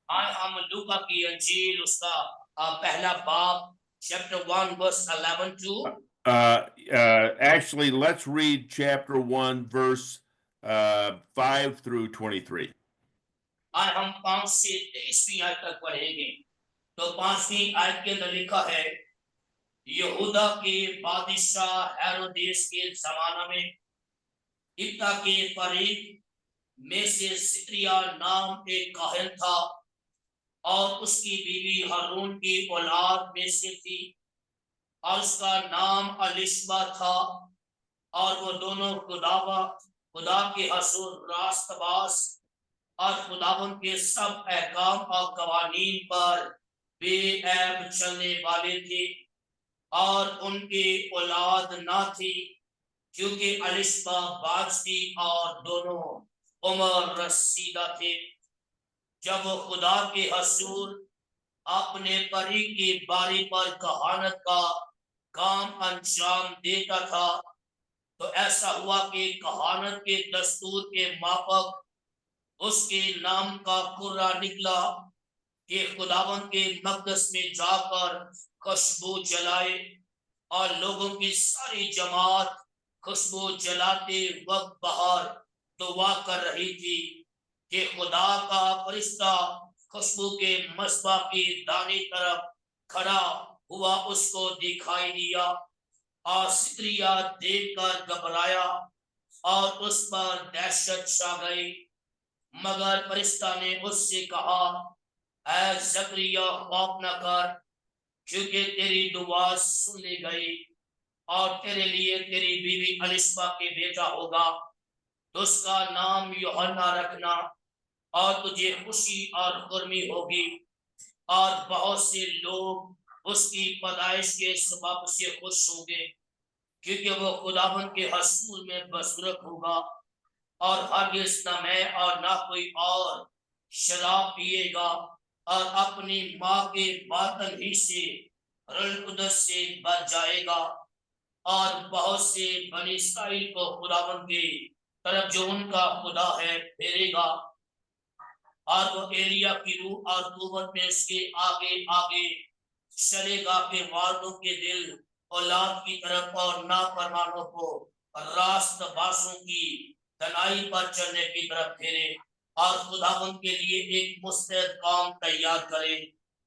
आज हम लूका की अंजील उसका पहला बाब chapter 1 verse 11 to Actually, let's read chapter 1, verse 5 through 23. आज हम 5 से 23वीं आयत तक पढ़ेंगे। तो 5वीं आयत के अंदर लिखा है, यहूदा के बादशाह हेरोदेस के जमाना में इब्ता के फरीक में से सिक्रिया नाम एक काहिन था और उसकी बीवी हारून की औलाद में से थी और उसका नाम अलिशबा था और वो दोनों खुदा के हसूर रास्तबाज और खुदावंद के सब अहकाम और कवानीन पर बेऐब चलने वाले थे और उनकी औलाद ना थी क्योंकि अलिशबा बाज थी और दोनों उम्र रसीदा थे। जब वो खुदा के हसूर अपने परी की बारी पर कहानत का काम अंजाम देता था तो ऐसा हुआ कि कहानत के दस्तूर के माफक उसके नाम का कुर्रा निकला कि खुदावंद के मकदस में जाकर खुशबू जलाए और लोगों की सारी जमात खुशबू जलाते वक्त बाहर दुआ कर रही थी कि खुदा का फरिश्ता खुशबू के मसबा की दानी तरफ खड़ा हुआ उसको दिखाई दिया और सिक्रिया देखकर घबराया और उस पर दहशत छा गई। मगर फरिश्ता ने उससे कहा, ऐ ज़करिया खौफ न कर, क्योंकि तेरी दुआ सुन ली गई और तेरे लिए तेरी बीवी अलिशबा के बेटा होगा, तो उसका नाम यूहन्ना रखना और तुझे खुशी और खुर्मी होगी और बहुत से लोग उसकी पैदाइश के सबब से खुश होंगे क्योंकि वो खुदावंद के हसूल में बसुरत होगा और हरगिज़ न मैं और ना कोई और शराब पिएगा और अपनी माँ के बातन ही से रूह कुदस से भर जाएगा और बहुत से बनी इस्राएल को खुदावंद की तरफ जो उनका खुदा है फेरेगा और वो एलिया की रूह और कुव्वत में उसके आगे आगे चलेगा कि वादों के दिल औलाद की तरफ और नाफरमानों को रास्तबाजों की तनाई पर चलने की तरफ फेरे और खुदावंद के लिए एक मुस्तैद काम तैयार करे।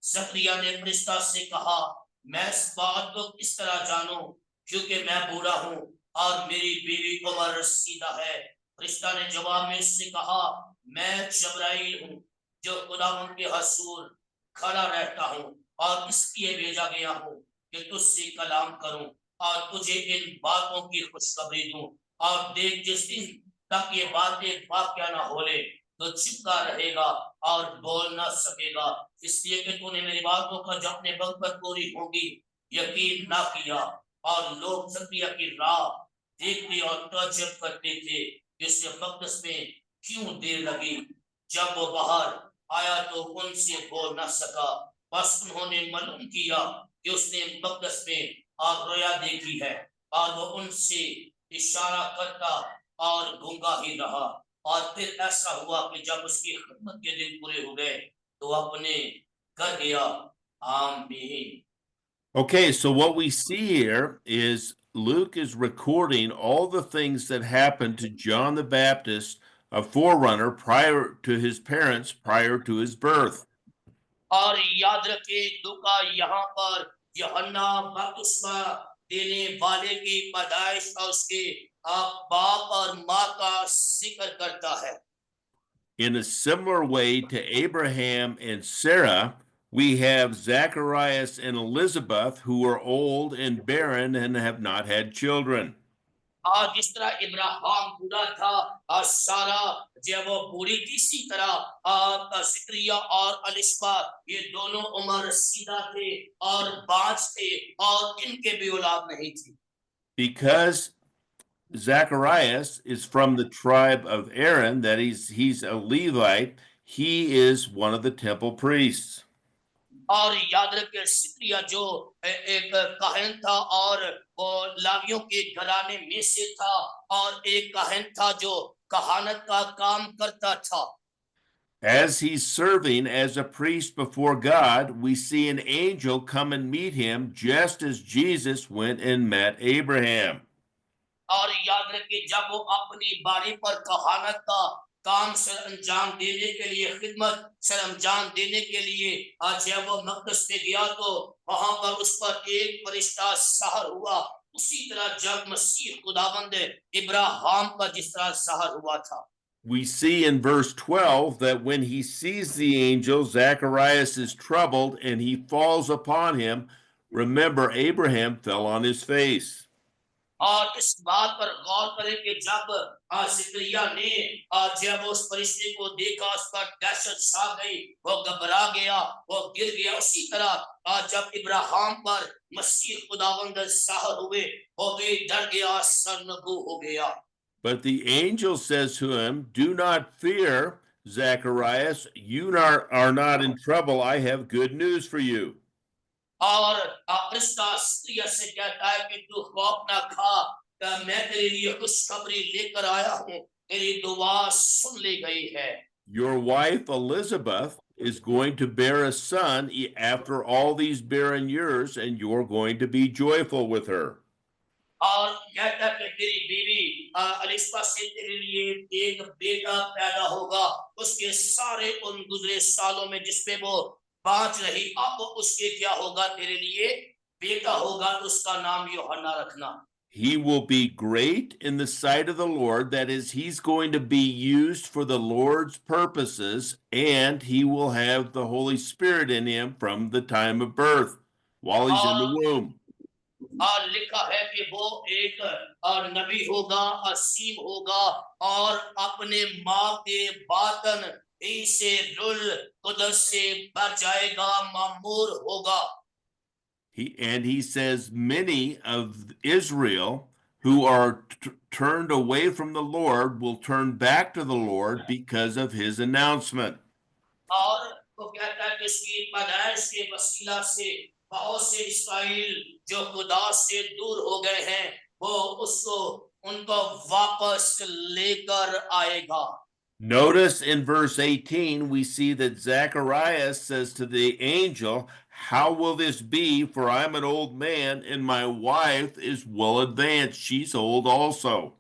ज़करिया ने फरिश्ता से कहा, मैं इस बात को किस तरह जानूं क्योंकि मैं बूढ़ा हूँ और मेरी बीवी उम्र रसीदा है। फरिश्ता ने जवाब में उससे कहा, मैं जबराइल हूँ जो खुदावंद के हसूर खड़ा रहता हूँ और इसलिए भेजा गया हूँ कि तुझसे कलाम करूं और तुझे इन बातों की खुशखबरी दूं। और देख जिस दिन तक ये बातें वाक़या ना होले तो चिपका रहेगा और बोल ना सकेगा, इसलिए कि तूने मेरी बातों का जो अपने वक्त पर पूरी होगी यकीन ना किया। और लोग ज़करिया की राह देखते और ताज्जुब करते थे इससे मकदस में क्यों देर लगी। जब वो बाहर आया तो उनसे बोल ना सका, बस उन्होंने मालूम किया कि उसने मकदस में और रोया देखी है और वो उनसे इशारा करता और गूंगा ही रहा। और फिर ऐसा हुआ कि जब उसकी खिदमत के दिन पूरे हो गए तो अपने कर गया। आमीन। Okay, so what we see here is Luke is recording all the things that happened to John the Baptist, a forerunner prior to his parents, prior to his birth. और याद रखे लूका यहाँ पर यूहन्ना बपतिस्मा देने वाले की पैदाइश और उसके बाप और माँ का जिक्र करता है। In a similar way to Abraham and Sarah, we have Zacharias and Elizabeth who are old and barren and have not had children. और जिस तरह इब्राहिम बूढ़ा था और सारा जब वो बूढ़ी थी, इसी तरह सिक्रिया और अलिशबा ये दोनों उम्र सीधा थे और बाँझ थे और इनके भी औलाद नहीं थी। Because Zacharias is from the tribe of Aaron, that he's a Levite, he is one of the temple priests. और याद रखे सिक्रिया जो एक काहन था और वो लावियों के घराने में से था और एक काहन था जो कहानत का काम करता था। As he's serving as a priest before God, we see an angel come and meet him just as Jesus went and met Abraham. और याद रखिए जब वो अपनी बारी पर कहानत का काम सर अंजाम देने के लिए खिदमत सर अंजाम देने के लिए आज जब वो मकदस में गया तो वहां पर उस पर एक फरिश्ता सवार हुआ, उसी तरह जब मसीह खुदावंद इब्राहिम पर जिस तरह सवार हुआ था। We see in verse 12 that when he sees the angel, Zacharias is troubled and he falls upon him. Remember, Abraham fell on his face. और इस बात पर गौर करें कि जब सिकरिया ने जब उस परिस्थिति को देखा, उस पर दहशत छा गई, वो घबरा गया, वो गिर गया। उसी तरह जब इब्राहिम पर मसीह खुदावंद साहर हुए, वो भी डर गया, सरनगू हो गया। But the angel says to him, "Do not fear, Zacharias. You are not in trouble. I have good news for you." और फरिश्ता सिकरिया से कहता है कि तू खौफ ना खा, मैं तेरे लिए खुशखबरी लेकर आया हूँ, तेरी दुआ सुन ली गई है। Your wife Elizabeth is going to bear a son after all these barren years, and you're going to be joyful with her. और कहता है कि तेरी बीवी अलिशबा से तेरे लिए एक बेटा पैदा होगा, उसके सारे उन गुजरे सालों में जिसपे वो बाँच रही, अब उसके क्या होगा, तेरे लिए बेटा होगा, तो उसका नाम यूहन्ना रखना। He will be great in the sight of the Lord. That is, he's going to be used for the Lord's purposes, and he will have the Holy Spirit in him from the time of birth while he's in the और womb. और लिखा है कि वो एक नबी होगा, असीम होगा और अपने माँ के बातन ही से रुल कुदस से भर जाएगा, मामूर होगा। He says many of Israel who are turned away from the Lord will turn back to the Lord because of his announcement. और वो कहता है कि उसकी पैदाइश के वसीला से बहुत से इस्राएल जो खुदा से दूर हो गए हैं, वो उसको उनको वापस लेकर आएगा। Notice in verse 18, we see that Zacharias says to the angel, "How will this be? For I'm an old man, and my wife is well advanced. She's old also."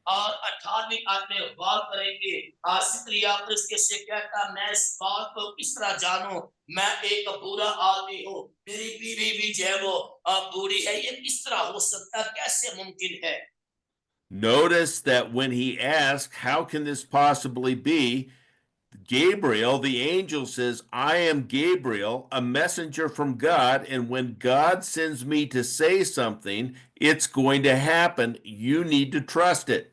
और 18वीं आयत में गौर करेंगे, सिकरिया उसके से कहता, मैं इस बात को किस तरह जानूं, मैं एक बूढ़ा आदमी हूँ, मेरी बीवी भी जो है वो बूढ़ी है, ये किस तरह हो सकता है, कैसे मुमकिन है। Notice that when he asks, "How can this possibly be?" Gabriel, the angel, says, "I am Gabriel, a messenger from God, and when God sends me to say something, it's going to happen. You need to trust it."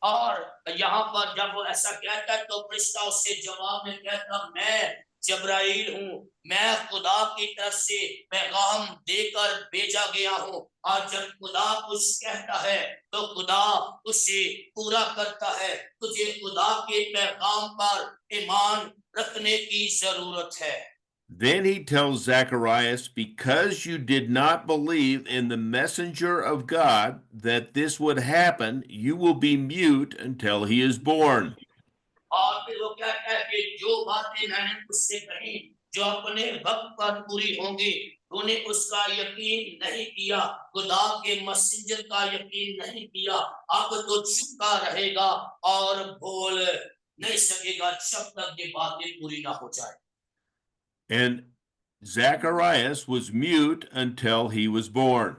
और यहाँ पर जब वो ऐसा कहता है तो फरिश्ता उससे जवाब में कहता, मैं जब्राइल हूँ, मैं खुदा की तरफ से पैगाम देकर भेजा गया हूँ। और जब खुदा कुछ कहता है तो खुदा उसे पूरा करता है, तुझे खुदा के पैगाम पर ईमान रखने की जरूरत है। Then he tells Zacharias, "Because you did not believe in the messenger of God that this would happen, you will be mute until he is born." और फिर वो कहता है कि जो बातें मैंने उससे कही जो अपने वक्त पर पूरी होंगी तूने उसका यकीन नहीं किया, खुदा के मैसेंजर का यकीन नहीं किया। अब तो चुपका रहेगा और बोल नहीं सकेगा जब तक ये बातें पूरी ना हो जाए। And Zacharias was mute until he was born.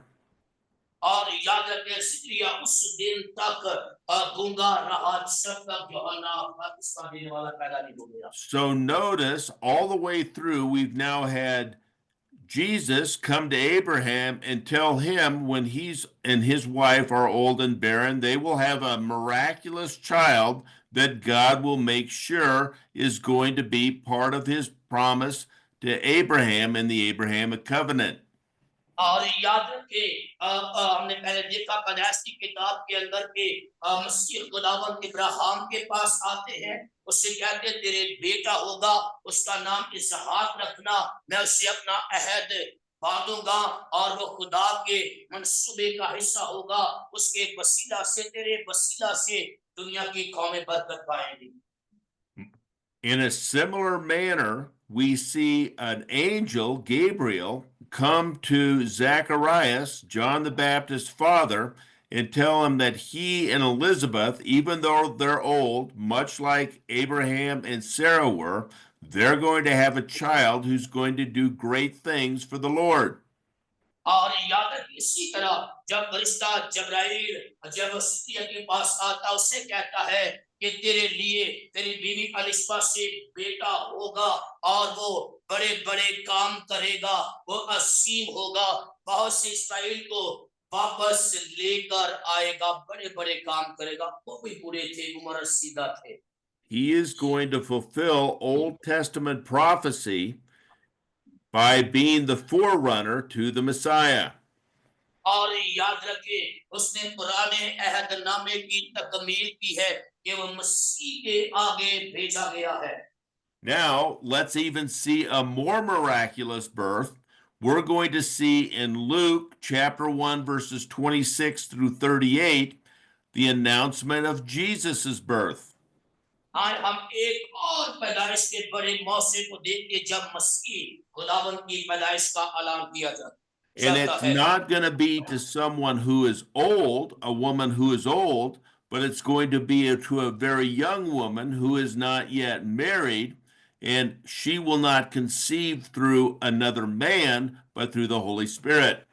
और याद रखें सिकरिया उस दिन तक गूंगा रहा जब तक यूहन्ना बपतिस्मा देने वाला पैदा नहीं हो गया। So notice all the way through, we've now had Jesus come to Abraham and tell him when he's and his wife are old and barren, they will have a miraculous child that God will make sure is going to be part of his promise to Abraham in the Abrahamic covenant. और याद रखे हमने पहले देखा पैदाइश की किताब के अंदर के मसीह खुदावंद इब्राहिम के पास आते हैं, उससे कहते हैं तेरे बेटा होगा, उसका नाम इसहाक रखना, मैं उससे अपना अहद बांधूंगा और वो खुदा के मंसूबे का हिस्सा होगा, उसके वसीला से तेरे वसीला से दुनिया की कौमें बरकत पाएंगी। In a similar manner, we see an angel, Gabriel, come to Zacharias, John the Baptist's father, and tell him that he and Elizabeth, even though they're old, much like Abraham and Sarah were, they're going to have a child who's going to do great things for the Lord. और याद रखिए इसी तरह जब फरिश्ता जब्राइल जब सिकरिया के पास आता उससे कहता है कि तेरे लिए तेरी बीवी अलिशबा से बेटा होगा और वो बड़े बड़े काम करेगा, वो असीम होगा, बहुत से इस्राएल को वापस लेकर आएगा, बड़े बड़े काम करेगा। वो भी बूढ़े थे, उम्र रसीदा थे। He is going to fulfill Old Testament prophecy by being the forerunner to the Messiah. और याद रखिए उसने पुराने अहदनामे की तकमील की है कि वो मसीह के आगे भेजा गया है। Now, let's even see a more miraculous birth. We're going to see in Luke chapter 1, verses 26 through 38, the announcement of Jesus' birth. आज हम एक और पैदाइश के बड़े मौके को देखते जब मसीह खुदावंद की पैदाइश का ऐलान किया And जाता it's है। not going to be to someone who is old, a woman who is old, but it's going to be to a very young woman who is not yet married, and she will not conceive through another man, but through the Holy Spirit.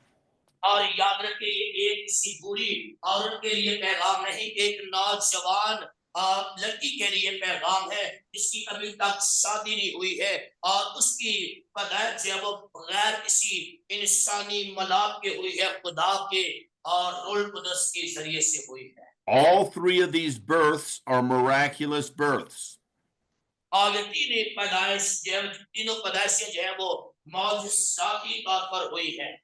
और याद रखिए ये एक किसी बूढ़ी औरत के लिए पैगाम नहीं, एक नौजवान लड़की के लिए पैगाम है जिसकी अभी तक शादी नहीं हुई है और उसकी पैदाइश जो है वो बगैर किसी इंसानी मलाक के हुई है, खुदा के और रूह कुदस के जरिए से हुई है। All three of these births are miraculous births. और ये तीनों पैदाइशें जो है वो मौजज़ाती तौर पर हुई है।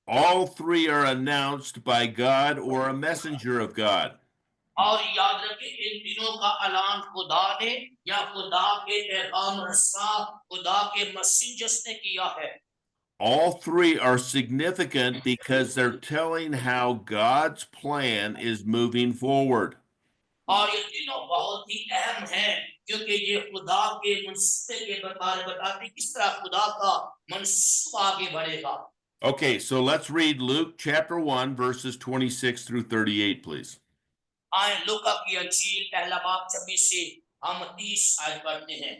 All three are announced by God or a messenger of God. और याद रखें इन तीनों का ऐलान खुदा ने या खुदा के पैगाम रसा खुदा के मैसेंजर्स ने किया है। All three are significant because they're telling how God's plan is moving forward. और ये तीनों बहुत ही अहम हैं क्योंकि ये खुदा के मंसूबे के बारे में बताते हैं किस तरह खुदा का मंसूबा आगे बढ़ेगा। Okay, so let's read Luke chapter 1, verses 26 through 38, please. आए लूका की अंजील पहला बाब 26 से हम 30 आयत पढ़ते हैं।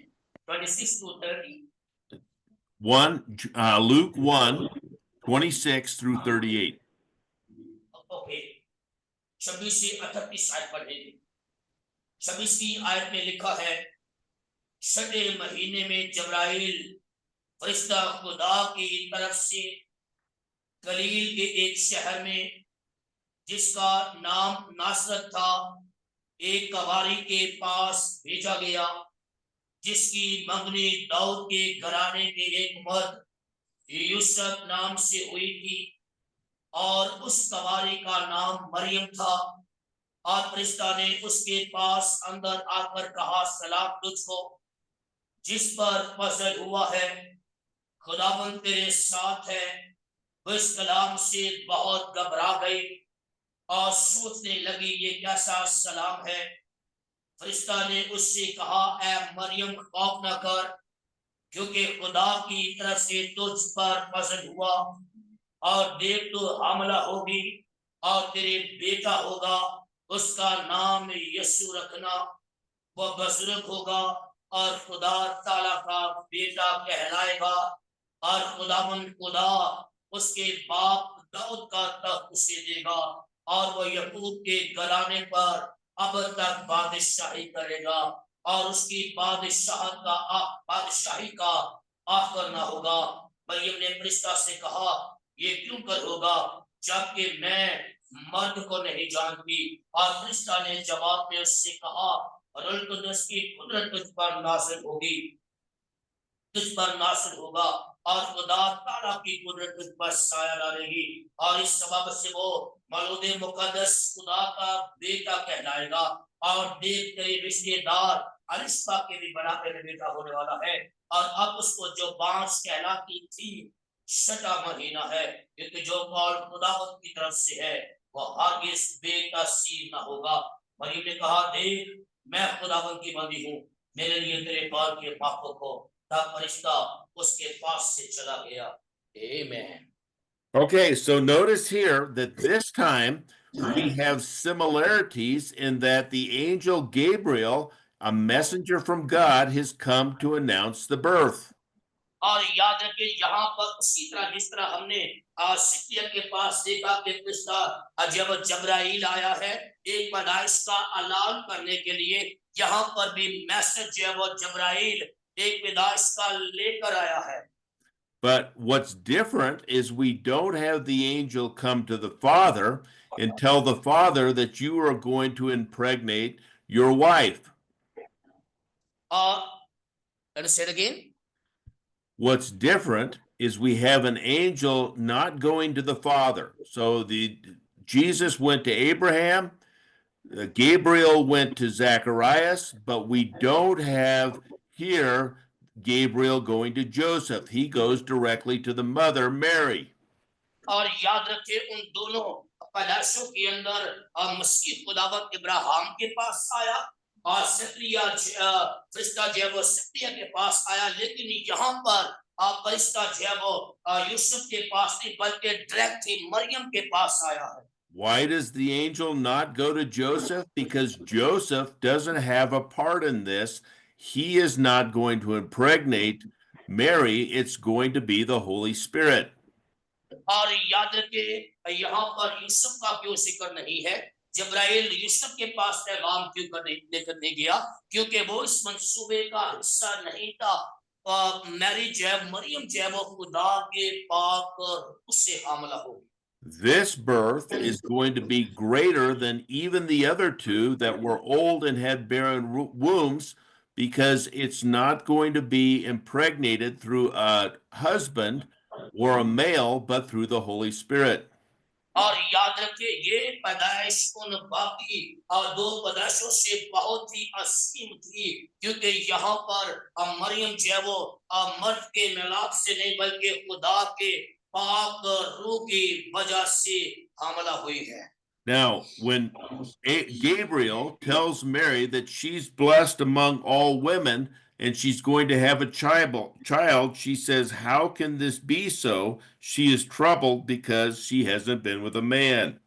26 to 30। Luke 1, 26 through 38. ओके 26 से 38 आयत पढ़ेंगे। 26 आयत में लिखा है, छठे महीने में जब्राइल फरिश्ता खुदा की तरफ से गलील के एक शहर में जिसका नाम नासरत था एक कवारी के पास भेजा गया जिसकी मंगनी दाऊद के घराने के एक मर्द यूसुफ नाम से हुई थी और उस कवारी का नाम मरियम था। और फरिश्ता ने उसके पास अंदर आकर कहा, सलाम तुझको जिस पर फजल हुआ है, खुदावंद तेरे साथ है। वो इस कलाम से बहुत घबरा गई और सोचने लगी ये कैसा सलाम है। फरिश्ता ने उससे कहा, ए मरियम, खौफ न कर, क्योंकि खुदा की तरफ से तुझ पर फजल हुआ, और देख तू हामला होगी और तेरे बेटा होगा, उसका नाम यीशु रखना। वह बुजुर्ग होगा और खुदा ताला का बेटा कहलाएगा, और खुदा उसके बाप दाऊद का तख्त उसे देगा, और वह यकूब के घराने पर अब तक बादशाही करेगा, और उसकी बादशाही का आखिर ना होगा। मरियम ने फरिश्ता से कहा, ये क्यों कर होगा, जबकि मैं मर्द को नहीं जानती। और फरिश्ता ने जवाब में उससे कहा, रूह कुद्दुस की कुदरत तुझ पर नासिल होगा, और खुदा ताला की कुदरत तुझ पर साया डालेगी, और इस सबब से वो मौलूद मुकद्दस खुदा का बेटा कहलाएगा। और देख, तेरे रिश्तेदार अलिस्बा के भी बड़ा पहले बेटा होने वाला है, और अब उसको जो बांस कहलाती थी, 6वां महीना है, क्योंकि जो कौल खुदावंद की तरफ से है वह हरगिज बेकसीर ना होगा। मरियम ने कहा, देख, मैं खुदावंद की बंदी हूँ, मेरे लिए तेरे कौल के माफक हो। तब फरिश्ता उसके पास से चला गया। आमेन। Okay, so notice here that this time we have similarities in that the angel Gabriel, a messenger from God, has come to announce the birth. और याद रखिए, यहाँ पर उसी तरह जिस तरह हमने सिदकिय्याह के पास देखा कि फरिश्ता जब जबराइल आया है एक पैदाइश का ऐलान करने के लिए, यहाँ पर भी मैसेज जो है वो जबराइल एक पैदाइश का लेकर आया है। But what's different is we don't have the angel come to the father and tell the father that you are going to impregnate your wife. और let us say it again. What's different is we have an angel not going to the father. So the Jesus went to Abraham, Gabriel went to Zacharias, but we don't have here Gabriel going to Joseph. He goes directly to the mother, Mary. और याद रखिए, उन दोनों पैदाइशों के अंदर मसीह खुदावंद इब्राहिम के पास आया, और फरिश्ता जो है वो सिदकिय्याह के पास आया, लेकिन यहाँ पर फरिश्ता जो है वो यूसुफ के पास नहीं, बल्कि डायरेक्ट ही मरियम के पास आया है। Why does the angel not go to Joseph? Because Joseph doesn't have a part in this. He is not going to impregnate Mary. It's going to be the Holy Spirit. और याद रखिए, यहाँ पर यूसुफ का क्यों जिक्र नहीं है, जबराइल यूसुफ के पास पैगाम क्यों लेकर नहीं गया, क्योंकि वो इस मंसूबे का हिस्सा नहीं था। मैरी जो है, मरियम जो है वो खुदा के पाक उससे हामला होगी। This birth is going to be greater than even the other two that were old and had barren wombs, because it's not going to be impregnated through a husband or a male, but through the Holy Spirit. और याद रखिए, ये पैदाइश उन बाकी और दो पैदाइशों से बहुत ही असीम थी, क्योंकि यहाँ पर मरियम जो है वो मर्द के मिलाप से नहीं, बल्कि खुदा के पाक रूह की वजह से हामला हुई है। Now, when Gabriel tells Mary that she's blessed among all women and she's going to have a child, she says, how can this be so? She is troubled because she hasn't been with a man.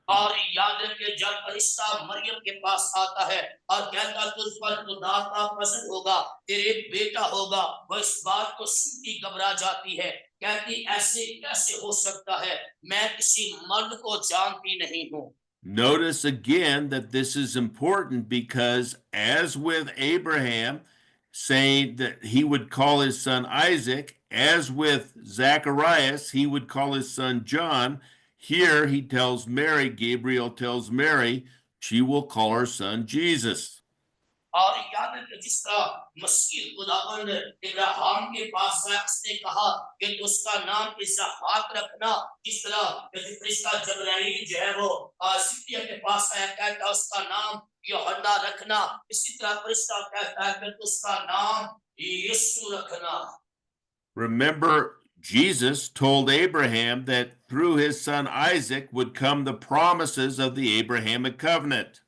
और याद रखिए, जब फरिश्ता मरियम के पास आता है और कहता, तुझ पर खुदा का फजल होगा, तेरे बेटा होगा, वह इस बात को सुनती घबरा जाती है, कहती, ऐसे कैसे हो सकता है, मैं किसी मर्द को जानती नहीं हूँ। Notice again that this is important because, as with Abraham, saying that he would call his son Isaac, as with Zacharias, he would call his son John. Here he tells Mary, Gabriel tells Mary, she will call her son Jesus. और याद रखिए, जिस तरह मसीह खुदावंद इब्राहिम के पास आया, उसने कहा कि उसका नाम इसहाक रखना, जिस तरह फरिश्ता जबराइल जो है वो सिदकिय्याह के पास आया, कहता उसका नाम यूहन्ना रखना, इसी तरह फरिश्ता कहता है कि उसका नाम यीशु रखना। Remember, Jesus told Abraham that through his son Isaac would come the promises of the Abrahamic covenant.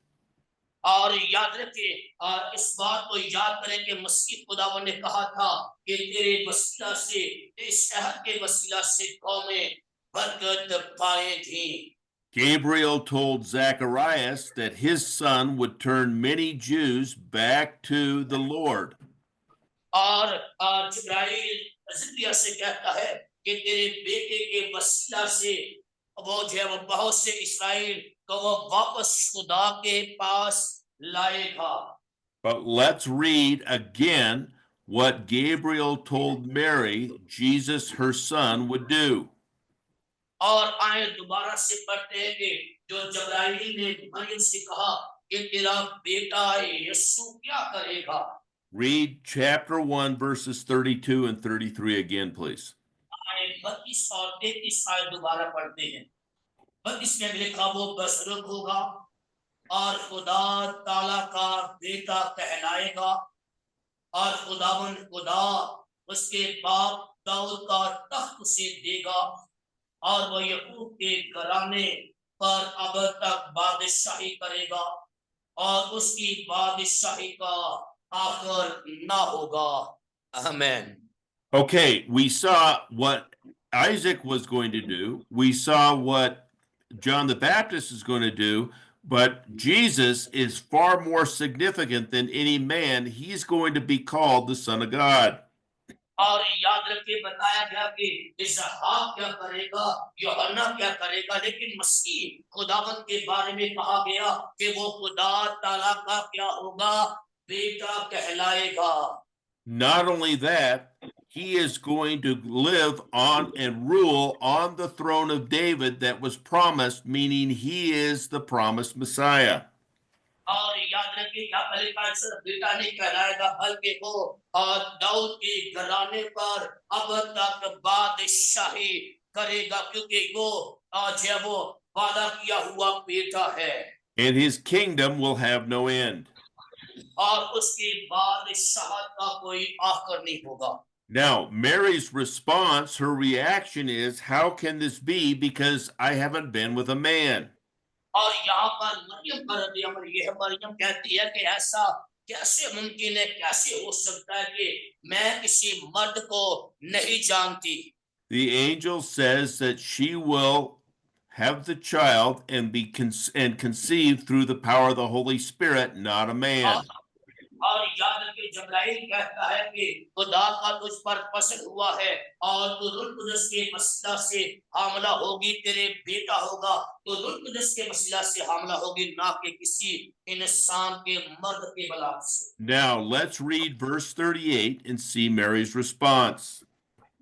और याद रखिए इस बात को याद करें कि मसीह खुदावन ने कहा था कि तेरे वसीला से, इस शहर के वसीला से कौमें बरकत पाएंगी। Gabriel told Zacharias that his son would turn many Jews back to the Lord. और जिब्राइल जिब्रिया से कहता है कि तेरे बेटे के वसीला से वो जो है वो बहुत से इस्राएल को वो वापस खुदा के पास लाएगा। But let's read again what Gabriel told Mary Jesus, her son, would do. और आए दोबारा से पढ़ते हैं कि जो जिब्राइल ने मरियम से कहा कि तेरा बेटा यीशु क्या करेगा। Read chapter 1, verses 32 and 33 again, please. आए 32 और 33 आयत दोबारा पढ़ते हैं। 32 में लिखा वो बुजुर्ग होगा और खुदा ताला का बेटा कहलाएगा और खुदावन खुदा उसके बाप दाऊद का तख्त उसे देगा और वह यकूब के घराने पर अब तक बादशाही करेगा और उसकी बादशाही का आखिर ना होगा। आमीन। Okay, we saw what Isaac was going to do. We saw what John the Baptist is going to do, but Jesus is far more significant than any man. He's going to be called the Son of God. और याद रखिए बताया गया कि इसहाक क्या करेगा, यूहन्ना क्या करेगा, लेकिन मसीह खुदावंद के बारे में कहा गया कि वो खुदा ताला का क्या होगा, बेटा कहलाएगा। Not only that, he is going to live on and rule on the throne of David that was promised, meaning he is the promised Messiah. और याद रखिए क्या करेगा, सिर्फ बेटा नहीं कहलाएगा बल्कि वो और दाऊद के घराने पर अब तक बादशाही करेगा क्योंकि वो आज है वो वादा किया हुआ बेटा है। And his kingdom will have no end. और उसके बादशाहत का कोई आखिर नहीं होगा। Now, Mary's response, her reaction is, how can this be? Because I haven't been with a man. और यहाँ पर मरियम कहती है कि ऐसा कैसे मुमकिन है, कैसे हो सकता है कि मैं किसी मर्द को नहीं जानती। The angel says that she will have the child and be conceived through the power of the Holy Spirit, not a man. और याद रखिए जिब्राइल कहता है कि खुदा का तुझ पर पसंद हुआ है और तू रूह कुदस के वसीला से हामला होगी, तेरे बेटा होगा तो रूह कुदस के वसीला से हामला होगी, ना कि किसी इंसान के मर्द के बलात् से। Now, let's read verse 38 and see Mary's response.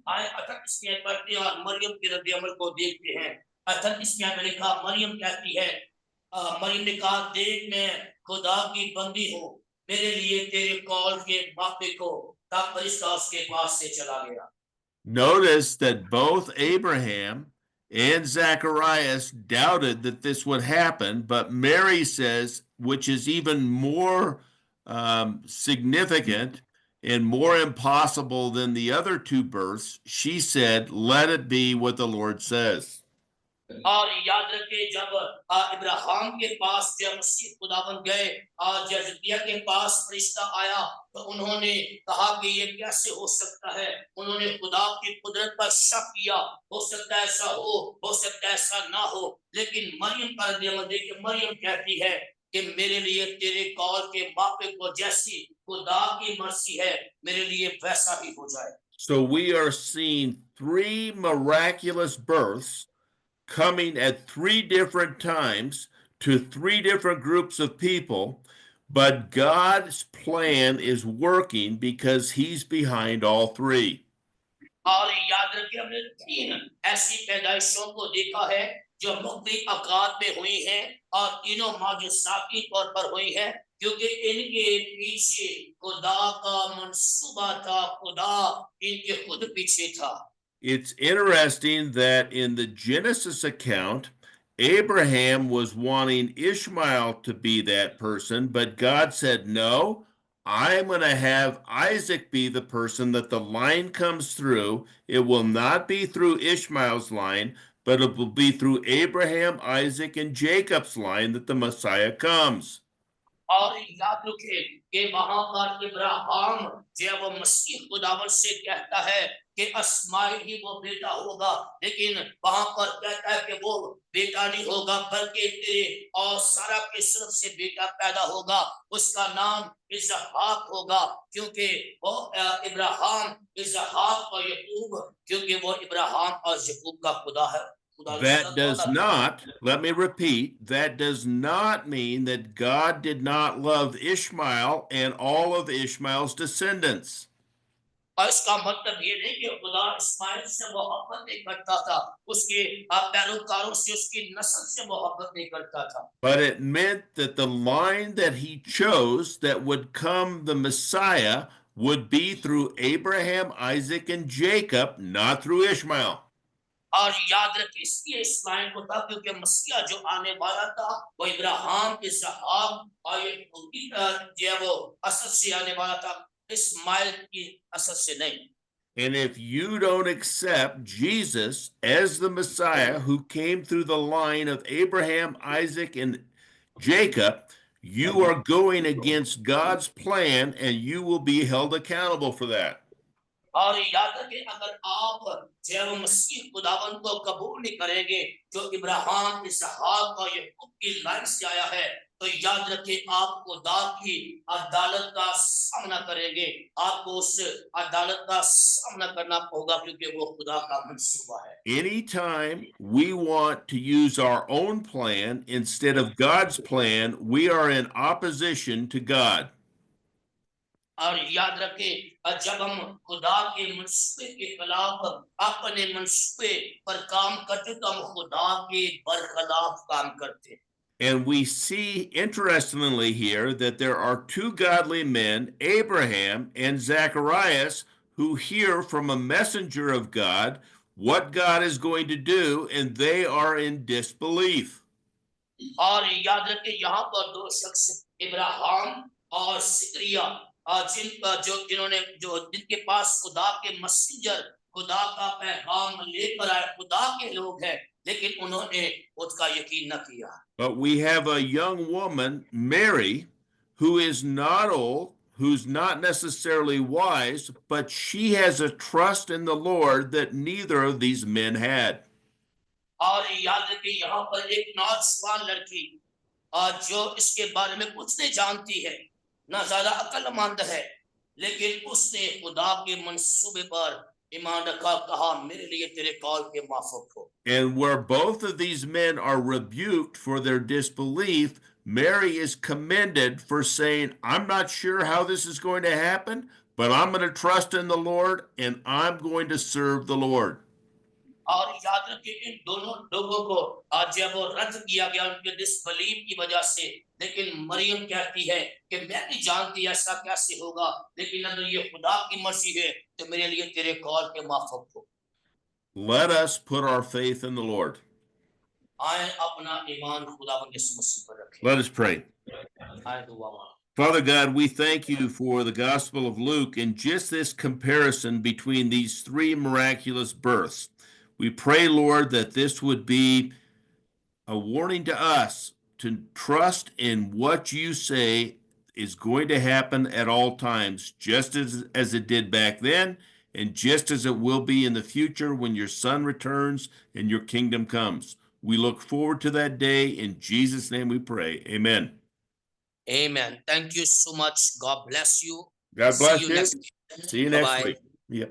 आए 38 में पढ़ते हैं और मरियम के रद्द अमल को देखते हैं। 38 में लिखा, मरियम कहती है, मरियम ने कहा, देख मैं खुदा की बंदी हूँ, मेरे लिए तेरे कॉल के मापे को। तब फरिश्ता उसके पास से चला गया। Notice that both Abraham and Zacharias doubted that this would happen, but Mary says, which is even more significant and more impossible than the other two births, she said, let it be what the Lord says. और याद रखिए जब इब्राहिम के पास जब मसीह खुदावन गए और जजदिया के पास फरिश्ता आया तो उन्होंने कहा कि ये कैसे हो सकता है। उन्होंने खुदा की कुदरत पर शक किया, हो सकता है ऐसा हो सकता है ऐसा ना हो। लेकिन मरियम का रद्द-ए-अमल देखिए, मरियम कहती है कि मेरे लिए तेरे कॉल के मापे को जैसी खुदा की मर्जी है मेरे लिए वैसा ही हो जाए। So we are seeing three miraculous births coming at three different times to three different groups of people, but God's plan is working because he's behind all three. और याद रखिए हमने 3 ऐसी पैदाइशों को देखा है जो मुख्तलिफ औकात में हुई हैं और तीनों माजूसाती तौर पर हुई हैं क्योंकि इनके पीछे खुदा का मंसूबा था, खुदा इनके खुद पीछे था। It's interesting that in the Genesis account, Abraham was wanting Ishmael to be that person, but God said, no, I'm going to have Isaac be the person that the line comes through. It will not be through Ishmael's line, but it will be through Abraham, Isaac, and Jacob's line that the Messiah comes. और याद रखे कि वहां पर इब्राहिम जब वो मसीह खुदावन से कहता है कि इस्माइल ही वो बेटा होगा, लेकिन वहां पर कहता है कि वो बेटा नहीं होगा बल्कि तेरे और सारा के तरफ से बेटा पैदा होगा, उसका नाम इसहाक होगा, क्योंकि वो इब्राहिम इसहाक और याकूब, क्योंकि वो इब्राहिम और याकूब का खुदा है। That does not, let me repeat, that does not mean that God did not love Ishmael and all of Ishmael's descendants. और इसका मतलब ये नहीं कि खुदा इस्माइल से मोहब्बत नहीं करता था, उसके पैरोकारों से, उसकी नस्ल से मोहब्बत नहीं करता था, But it meant that the line that he chose that would come the Messiah would be through Abraham, Isaac, and Jacob, not through Ishmael. और याद रखिए इसलिए इस्माइल को था क्योंकि मसीहा जो आने वाला था वो इब्राहिम इसहाक और याकूब की जो है वो असल से आने वाला था, इस्माइल की असल से नहीं। And if you don't accept Jesus as the Messiah who came through the line of Abraham, Isaac, and Jacob, you are going against God's plan and you will be held accountable for that. और याद रखें अगर आप जब मसीह खुदावन को कबूल नहीं करेंगे जो इब्राहिम इसहाक और याकूब की लाइन से आया है, तो याद रखें आप खुदा की अदालत का सामना करेंगे, आपको उस अदालत का सामना करना होगा क्योंकि वो खुदा का मंसूबा है। Anytime we want to use our own plan instead of God's plan, we are in opposition to God. और याद रखें जब हम खुदा के मंसूबे के खिलाफ अपने मंसूबे पर काम करते तो हम खुदा के बरखिलाफ काम करते हैं। And we see, interestingly here, that there are two godly men, Abraham and Zacharias, who hear from a messenger of God what God is going to do, and they are in disbelief. और याद रखें यहाँ पर दो शख्स इब्राहिम और सिकरिया जिन्होंने जो जिनके पास खुदा के मैसेंजर खुदा का पैगाम लेकर आए, खुदा के लोग हैं, लेकिन उन्होंने उसका यकीन न किया। But we have a young woman, Mary, who is not old, who's not necessarily wise, but she has a trust in the Lord that neither of these men had. और याद रखिए यहाँ पर एक नौजवान लड़की जो इसके बारे में कुछ नहीं जानती है, ना ज्यादा अक्लमंद है, लेकिन उसने खुदा के मंसूबे पर ईमान रखा, कहा मेरे लिए तेरे कॉल के माफक हो। And where both of these men are rebuked for their disbelief, Mary is commended for saying, I'm not sure how this is going to happen, but I'm going to trust in the Lord and I'm going to serve the Lord. और याद रखिए इन दोनों लोगों को आज जब वो रद्द किया गया उनके डिसबलीफ की वजह से, लेकिन मरियम कहती है कि मैं नहीं जानती ऐसा कैसे होगा, लेकिन अगर ये खुदा की मर्जी है तो मेरे लिए तेरे कॉल के माफक हो। Let us put our faith in the Lord. आए अपना ईमान खुदावंद यीशु मसीह पर रखें। Let us pray. आए दुआ मांगें। Father God, we thank you for the Gospel of Luke and just this comparison between these three miraculous births. We pray, Lord, that this would be a warning to us to trust in what you say is going to happen at all times, just as it did back then, and just as it will be in the future when your Son returns and your kingdom comes. We look forward to that day. In Jesus' name we pray. Amen. Amen. Thank you so much. God bless you. God bless See you you. next. See you next Bye-bye. week. Yep.